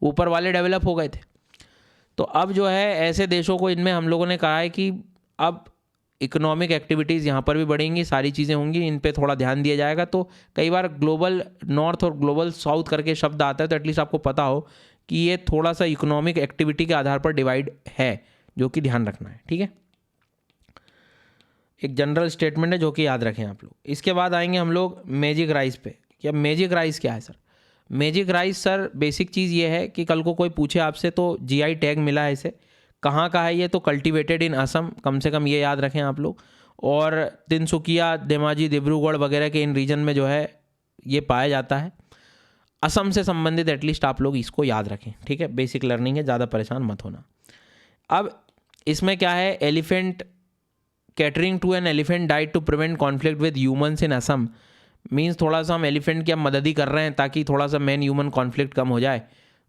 ऊपर वाले डेवलप हो गए थे। तो अब जो है ऐसे देशों को, इनमें हम लोगों ने कहा है कि अब इकोनॉमिक एक्टिविटीज़ यहाँ पर भी बढ़ेंगी, सारी चीज़ें होंगी, इन पे थोड़ा ध्यान दिया जाएगा। तो कई बार ग्लोबल नॉर्थ और ग्लोबल साउथ करके शब्द आता है, तो एटलीस्ट आपको पता हो कि ये थोड़ा सा इकोनॉमिक एक्टिविटी के आधार पर डिवाइड है, जो कि ध्यान रखना है, ठीक है। एक जनरल स्टेटमेंट है जो कि याद रखें आप लोग। इसके बाद आएंगे हम लोग मैजिक राइस पे। क्या मैजिक राइस क्या है sir? Magic rice sir basic चीज़ ये है कि कल को कोई पूछे आपसे तो जीआई टैग मिला है इसे, कहाँ का है ये, तो कल्टीवेटेड इन असम, कम से कम ये याद रखें आप लोग। और तिनसुकिया, धेमाजी, डिब्रूगढ़ वगैरह के इन रीजन में जो है ये पाया जाता है। असम से संबंधित एटलीस्ट आप लोग इसको याद रखें, ठीक है। बेसिक लर्निंग है, ज़्यादा परेशान मत होना। अब इसमें क्या है, elephant catering to an elephant diet to prevent conflict with humans in Assam. Means थोड़ा सा हम एलिफेंट की मदद ही कर रहे हैं ताकि थोड़ा सा मैन ह्यूमन कॉन्फ्लिक्ट कम हो जाए,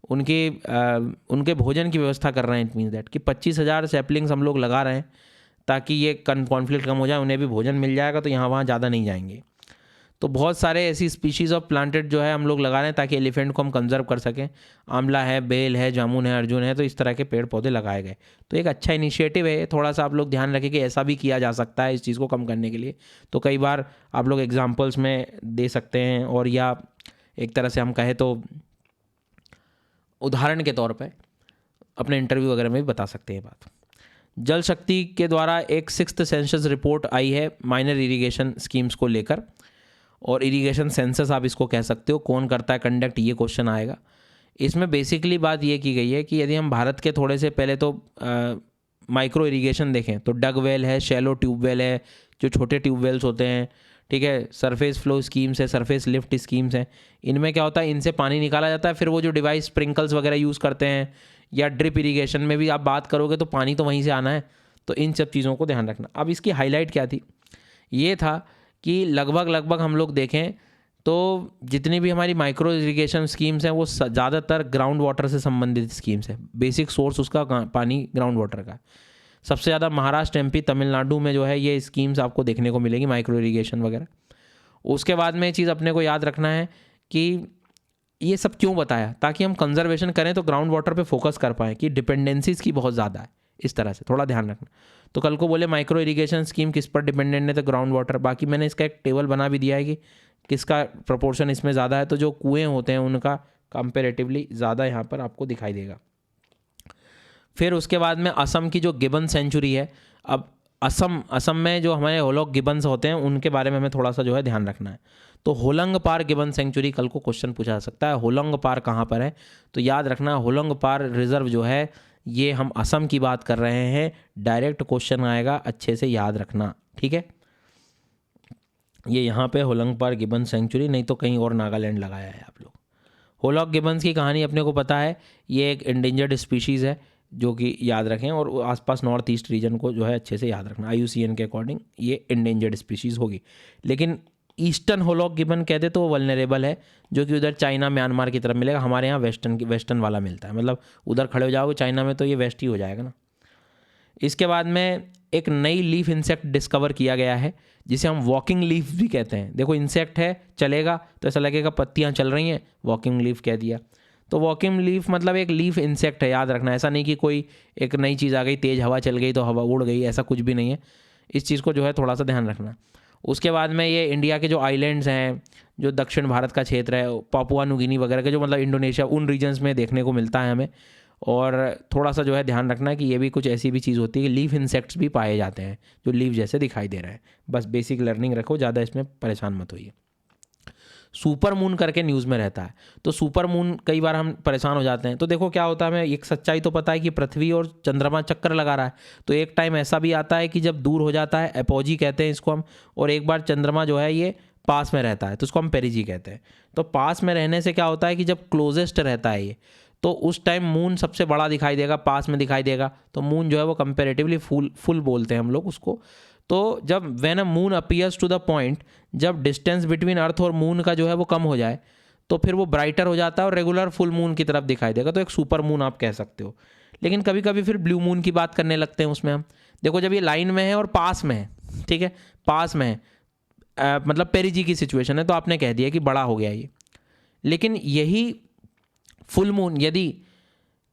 उनके भोजन की व्यवस्था कर रहे हैं। इट मीन्स दैट कि 25,000 सैपलिंग्स हम लोग लगा रहे हैं ताकि ये कॉन्फ्लिक्ट कम हो जाए, उन्हें भी भोजन मिल जाएगा, तो यहाँ वहाँ ज़्यादा नहीं जाएंगे। तो बहुत सारे ऐसी स्पीशीज़ ऑफ प्लांटेड जो है हम लोग लगा रहे हैं ताकि एलिफेंट को हम कंजर्व कर सकें। आंवला है, बेल है, जामुन है, अर्जुन है, तो इस तरह के पेड़ पौधे लगाए गए। तो एक अच्छा इनिशिएटिव है, थोड़ा सा आप लोग ध्यान रखें कि ऐसा भी किया जा सकता है इस चीज़ को कम करने के लिए। तो कई बार आप लोग एग्जाम्पल्स में दे सकते हैं, और या एक तरह से हम कहें तो उदाहरण के तौर पे अपने इंटरव्यू वगैरह में भी बता सकते हैं बात। जल शक्ति के द्वारा एक 6th सेंसस रिपोर्ट आई है माइनर इरिगेशन स्कीम्स को लेकर, और इरिगेशन सेंसस आप इसको कह सकते हो। कौन करता है कंडक्ट, ये क्वेश्चन आएगा। इसमें बेसिकली बात ये की गई है कि यदि हम भारत के थोड़े से पहले तो माइक्रो इरिगेशन देखें तो डग वेल है, शैलो ट्यूबवेल है, जो छोटे ट्यूबवेल्स होते हैं, ठीक है। सरफेस फ्लो स्कीम्स है, सरफेस लिफ्ट स्कीम्स हैं। इनमें क्या होता है, इनसे पानी निकाला जाता है, फिर वो जो डिवाइस स्प्रिंकल्स वगैरह यूज़ करते हैं, या ड्रिप इरिगेशन में भी आप बात करोगे तो पानी तो वहीं से आना है। तो इन सब चीज़ों को ध्यान रखना। अब इसकी हाईलाइट क्या थी, ये था कि लगभग हम लोग देखें तो जितनी भी हमारी माइक्रो इरिगेशन स्कीम्स हैं वो ज़्यादातर ग्राउंड वाटर से संबंधित स्कीम्स है। बेसिक सोर्स उसका पानी ग्राउंड वाटर का। सबसे ज़्यादा महाराष्ट्र, एमपी, तमिलनाडु में जो है ये स्कीम्स आपको देखने को मिलेगी, माइक्रो इरिगेशन वगैरह। उसके बाद में ये चीज़ अपने को याद रखना है कि ये सब क्यों बताया, ताकि हम कंजर्वेशन करें तो ग्राउंड वाटर पे फोकस कर पाएँ, कि डिपेंडेंसीज़ की बहुत ज़्यादा है, इस तरह से थोड़ा ध्यान रखना। तो कल को बोले माइक्रो इरिगेशन स्कीम किस पर डिपेंडेंट है, तो ग्राउंड वाटर। बाकी मैंने इसका एक टेबल बना भी दिया है कि किसका प्रोपोर्शन इसमें ज़्यादा है। तो जो कुएँ होते हैं उनका कंपेरेटिवली ज़्यादा यहाँ पर आपको दिखाई देगा। फिर उसके बाद में असम की जो गिबन सेंचुरी है, अब असम में जो हमारे होलॉक गिबन्स होते हैं उनके बारे में हमें थोड़ा सा जो है ध्यान रखना है। तो होलंग पार गिबन सेंचुरी कल को क्वेश्चन पूछा जा सकता है। होलंग पार कहाँ पर है, तो याद रखना होलंग पार रिजर्व जो है ये हम असम की बात कर रहे हैं। डायरेक्ट क्वेश्चन आएगा, अच्छे से याद रखना, ठीक है। ये यहाँ पे होलंग पार गिबन सेंचुरी, नहीं तो कहीं और नागालैंड लगाया है आप लोग। होलॉक गिबन्स की कहानी अपने को पता है, ये एक इंडेंजर्ड स्पीशीज़ है जो कि याद रखें, और आसपास नॉर्थ ईस्ट रीजन को जो है अच्छे से याद रखना। IUCN के अकॉर्डिंग ये इंडेंजर्ड स्पीशीज़ होगी। लेकिन ईस्टर्न होलॉक गिबन कहते तो वो वल्नरेबल है, जो कि उधर चाइना, म्यांमार की तरफ मिलेगा। हमारे यहाँ वेस्टर्न वाला मिलता है, मतलब उधर खड़े हो जाओगे चाइना में तो ये वेस्ट ही हो जाएगा ना। इसके बाद में एक नई लीफ इंसेक्ट डिस्कवर किया गया है जिसे हम वॉकिंग लीफ भी कहते हैं। देखो इंसेक्ट है, चलेगा तो ऐसा लगेगा पत्तियाँ चल रही हैं, वॉकिंग लीफ कह दिया। तो वॉकिंग लीफ मतलब एक लीफ इंसेक्ट है, याद रखना। ऐसा नहीं कि कोई एक नई चीज़ आ गई, तेज़ हवा चल गई तो हवा उड़ गई, ऐसा कुछ भी नहीं है। इस चीज़ को जो है थोड़ा सा ध्यान रखना। उसके बाद में ये इंडिया के जो आइलैंड्स हैं, जो दक्षिण भारत का क्षेत्र है, पापुआ न्यू गिनी वगैरह के, जो मतलब इंडोनेशिया, उन रीजन्स में देखने को मिलता है हमें। और थोड़ा सा जो है ध्यान रखना है कि ये भी कुछ ऐसी भी चीज़ होती है कि लीफ इंसेक्ट्स भी पाए जाते हैं जो लीफ जैसे दिखाई दे रहे हैं। बस बेसिक लर्निंग रखो, ज़्यादा इसमें परेशान मत होइए। सुपर मून करके न्यूज़ में रहता है, तो सुपर मून कई बार हम परेशान हो जाते हैं। तो देखो क्या होता है, हमें एक सच्चाई तो पता है कि पृथ्वी और चंद्रमा चक्कर लगा रहा है। तो एक टाइम ऐसा भी आता है कि जब दूर हो जाता है, एपोजी कहते हैं इसको हम, और एक बार चंद्रमा जो है ये पास में रहता है तो उसको हम पेरिजी कहते हैं। तो पास में रहने से क्या होता है कि जब क्लोजेस्ट रहता है ये, तो उस टाइम मून सबसे बड़ा दिखाई देगा, पास में दिखाई देगा। तो मून जो है वो कंपेरेटिवली फुल बोलते हैं हम लोग उसको। तो जब when a moon appears to the point, जब डिस्टेंस बिटवीन अर्थ और मून का जो है वो कम हो जाए, तो फिर वो ब्राइटर हो जाता है और रेगुलर फुल मून की तरफ दिखाई देगा। तो एक सुपर मून आप कह सकते हो। लेकिन कभी कभी फिर ब्लू मून की बात करने लगते हैं उसमें हम। देखो जब ये लाइन में है और पास में है, ठीक है, पास में है, मतलब पेरिजी की सिचुएशन है तो आपने कह दिया कि बड़ा हो गया ये। लेकिन यही फुल मून यदि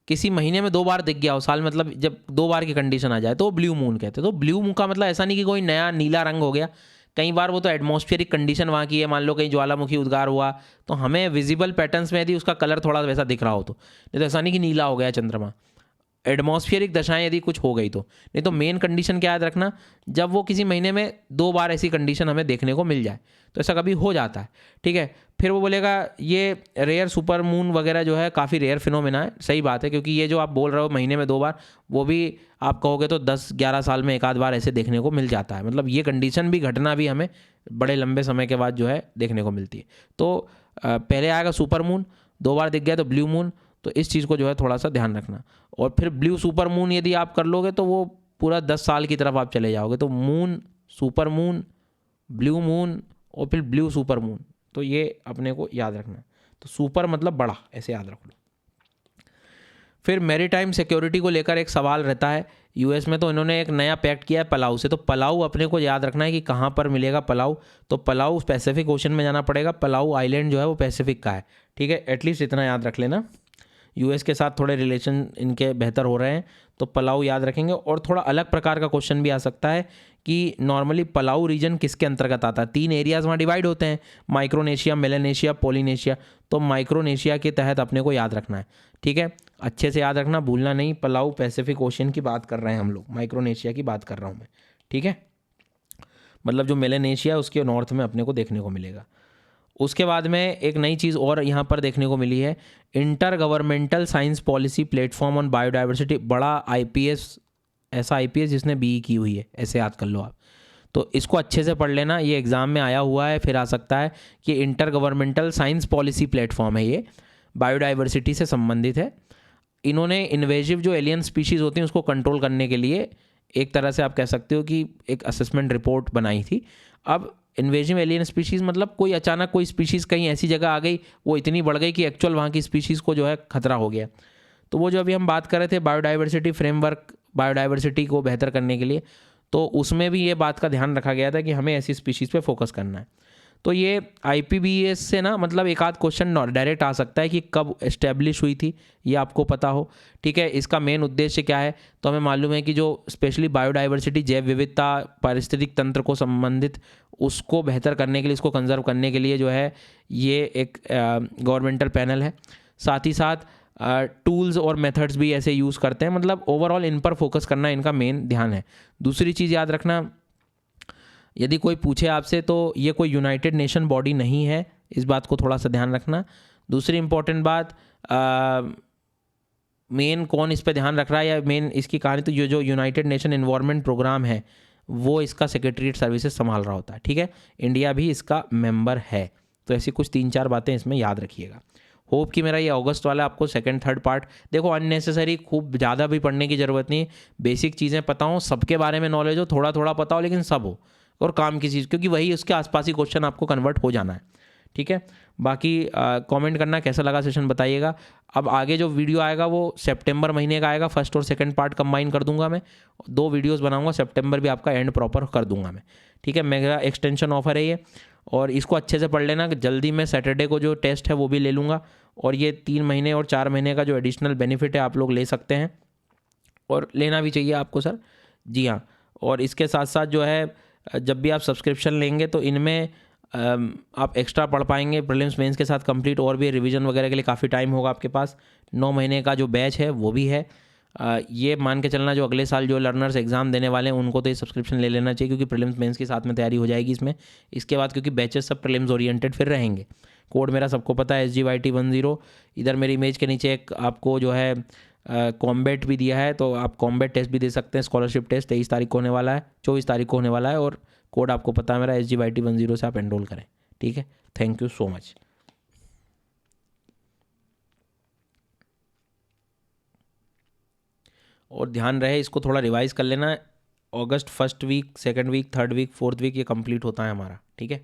किसी महीने में 2 बार दिख गया हो, साल मतलब जब 2 बार की कंडीशन आ जाए तो ब्लू मून कहते हैं। तो ब्लू मून का मतलब ऐसा नहीं कि कोई नया नीला रंग हो गया, कई बार वो तो एटमॉस्फेरिक कंडीशन वहाँ की है, मान लो कहीं ज्वालामुखी उद्गार हुआ तो हमें विजिबल पैटर्न्स में यदि उसका कलर थोड़ा वैसा दिख रहा हो तो, नहीं तो ऐसा नहीं कि नीला हो गया चंद्रमा। एटमॉस्फेरिक दशाएं यदि कुछ हो गई तो, नहीं तो मेन कंडीशन क्या याद रखना, जब वो किसी महीने में 2 बार ऐसी कंडीशन हमें देखने को मिल जाए, तो ऐसा कभी हो जाता है, ठीक है। फिर वो बोलेगा ये रेयर सुपर मून वगैरह जो है काफ़ी रेयर फिनोमेना है, सही बात है, क्योंकि ये जो आप बोल रहे हो महीने में 2 बार, वो भी आप कहोगे तो 10-11 साल में एक आध बार ऐसे देखने को मिल जाता है। मतलब ये कंडीशन भी, घटना भी हमें बड़े लंबे समय के बाद जो है देखने को मिलती है। तो पहले आएगा सुपर मून, 2 बार दिख गया तो ब्लू मून, तो इस चीज़ को जो है थोड़ा सा ध्यान रखना। और फिर ब्लू सुपर मून यदि आप कर लोगे तो वो पूरा 10 साल की तरफ आप चले जाओगे। तो moon, super moon, blue moon और फिर ब्लू सुपर मून, तो ये अपने को याद रखना। तो सुपर मतलब बड़ा, ऐसे याद रख लो। फिर मैरीटाइम सिक्योरिटी को लेकर एक सवाल रहता है यूएस में, तो इन्होंने एक नया पैक्ट किया है पलाऊ से। तो पलाऊ अपने को याद रखना है कि कहाँ पर मिलेगा पलाऊ। तो पलाऊ पैसिफिक ओशन में जाना पड़ेगा, पलाऊ आइलैंड जो है वो पैसिफिक का है, ठीक है। एटलीस्ट इतना याद रख लेना, यूएस के साथ थोड़े रिलेशन इनके बेहतर हो रहे हैं तो पलाऊ याद रखेंगे। और थोड़ा अलग प्रकार का क्वेश्चन भी आ सकता है कि नॉर्मली पलाऊ रीजन किसके अंतर्गत आता है। 3 एरियाज़ वहाँ डिवाइड होते हैं, माइक्रोनेशिया, मेलानेशिया, पोलिनेशिया। तो माइक्रोनेशिया के तहत अपने को याद रखना है, ठीक है। अच्छे से याद रखना, भूलना नहीं। पलाऊ पैसिफिक ओशन की बात कर रहे हैं हम लोग, माइक्रोनेशिया की बात कर रहा हूँ मैं, ठीक है। मतलब जो मेलानेशिया है उसके नॉर्थ में अपने को देखने को मिलेगा। उसके बाद में एक नई चीज़ और यहाँ पर देखने को मिली है, inter governmental science policy platform on biodiversity. बड़ा आईपीएस, ऐसा आईपीएस जिसने बीई की हुई है, ऐसे याद कर लो आप। तो इसको अच्छे से पढ़ लेना, ये एग्ज़ाम में आया हुआ है, फिर आ सकता है कि inter governmental science policy platform है, ये बायोडाइवर्सिटी से संबंधित है। इन्होंने इन्वेजिव जो एलियन स्पीशीज़ होती हैं उसको कंट्रोल करने के लिए एक तरह से आप कह सकते हो कि एक असेसमेंट रिपोर्ट बनाई थी। अब इन्वेजिव एलियन स्पीशीज़ मतलब कोई अचानक कोई स्पीशीज़ कहीं ऐसी जगह आ गई, वो इतनी बढ़ गई कि एक्चुअल वहाँ की स्पीशीज़ को जो है खतरा हो गया। तो वो जो अभी हम बात कर रहे थे बायोडाइवर्सिटी फ्रेमवर्क, बायोडाइवर्सिटी को बेहतर करने के लिए, तो उसमें भी ये बात का ध्यान रखा गया था कि हमें ऐसी स्पीशीज़ पे फोकस करना है। तो ये आईपीबीएस से ना मतलब एक आध क्वेश्चन डायरेक्ट आ सकता है कि कब एस्टेब्लिश हुई थी, ये आपको पता हो, ठीक है। इसका मेन उद्देश्य क्या है, तो हमें मालूम है कि जो स्पेशली बायोडाइवर्सिटी, जैव विविधता, पारिस्थितिक तंत्र को संबंधित, उसको बेहतर करने के लिए, इसको कंजर्व करने के लिए जो है ये एक गवर्नमेंटल पैनल है। साथ ही साथ टूल्स और मेथड्स भी ऐसे यूज़ करते हैं। मतलब ओवरऑल इन पर फोकस करना इनका मेन ध्यान है। दूसरी चीज़ याद रखना, यदि कोई पूछे आपसे तो ये कोई यूनाइटेड नेशन बॉडी नहीं है, इस बात को थोड़ा सा ध्यान रखना। दूसरी इंपॉर्टेंट बात, मेन कौन इस पे ध्यान रख रहा है या मेन इसकी कहानी, तो ये जो यूनाइटेड नेशन एनवायरनमेंट प्रोग्राम है वो इसका सेक्रेटरीट सर्विसेज संभाल रहा होता है, ठीक है। इंडिया भी इसका मेंबर है। तो ऐसी कुछ 3-4 बातें इसमें याद रखिएगा। होप कि मेरा ये अगस्त वाला आपको सेकंड थर्ड पार्ट, देखो अननेसेसरी खूब ज़्यादा भी पढ़ने की ज़रूरत नहीं है, बेसिक चीज़ें पता हो, सबके बारे में नॉलेज हो, थोड़ा थोड़ा पता हो लेकिन सब हो, और काम की चीज़, क्योंकि वही उसके आसपास ही क्वेश्चन आपको कन्वर्ट हो जाना है, ठीक है। बाकी कमेंट करना कैसा लगा सेशन बताइएगा। अब आगे जो वीडियो आएगा वो सितंबर महीने का आएगा, फर्स्ट और सेकंड पार्ट कंबाइन कर दूंगा मैं, 2 वीडियोस बनाऊंगा, सितंबर भी आपका एंड प्रॉपर कर दूंगा मैं, ठीक है। मेरा एक्सटेंशन ऑफर है ये, और इसको अच्छे से पढ़ लेना। जल्दी मैं सैटरडे को जो टेस्ट है वो भी ले लूँगा, और ये 3 महीने और 4 महीने का जो एडिशनल बेनिफिट है आप लोग ले सकते हैं, और लेना भी चाहिए आपको सर, जी हाँ। और इसके साथ साथ जो है जब भी आप सब्सक्रिप्शन लेंगे तो इनमें आप एक्स्ट्रा पढ़ पाएंगे प्रीलिम्स मेंस के साथ कंप्लीट, और भी रिवीजन वगैरह के लिए काफ़ी टाइम होगा आपके पास। 9 महीने का जो बैच है वो भी है। ये मान के चलना जो अगले साल जो लर्नर्स एग्जाम देने वाले हैं उनको तो ये सब्सक्रिप्शन ले लेना चाहिए, क्योंकि प्रीलिम्स मेंस के साथ में तैयारी हो जाएगी इसमें। इसके बाद क्योंकि बैचेस सब प्रीलिम्स ओरिएंटेड फिर रहेंगे। कोड मेरा सबको पता है SGYT10। इधर मेरी इमेज के नीचे एक आपको जो है कॉम्बैट भी दिया है, तो आप कॉम्बैट टेस्ट भी दे सकते हैं। स्कॉलरशिप टेस्ट 23 तारीख को होने वाला है, 24 तारीख को होने वाला है, और कोड आपको पता है मेरा SGYT10 से आप एनरोल करें, ठीक है। Thank you so much. और ध्यान रहे इसको थोड़ा रिवाइज कर लेना, अगस्त first week, second week, third week, fourth week ये कंप्लीट होता है हमारा, ठीक है।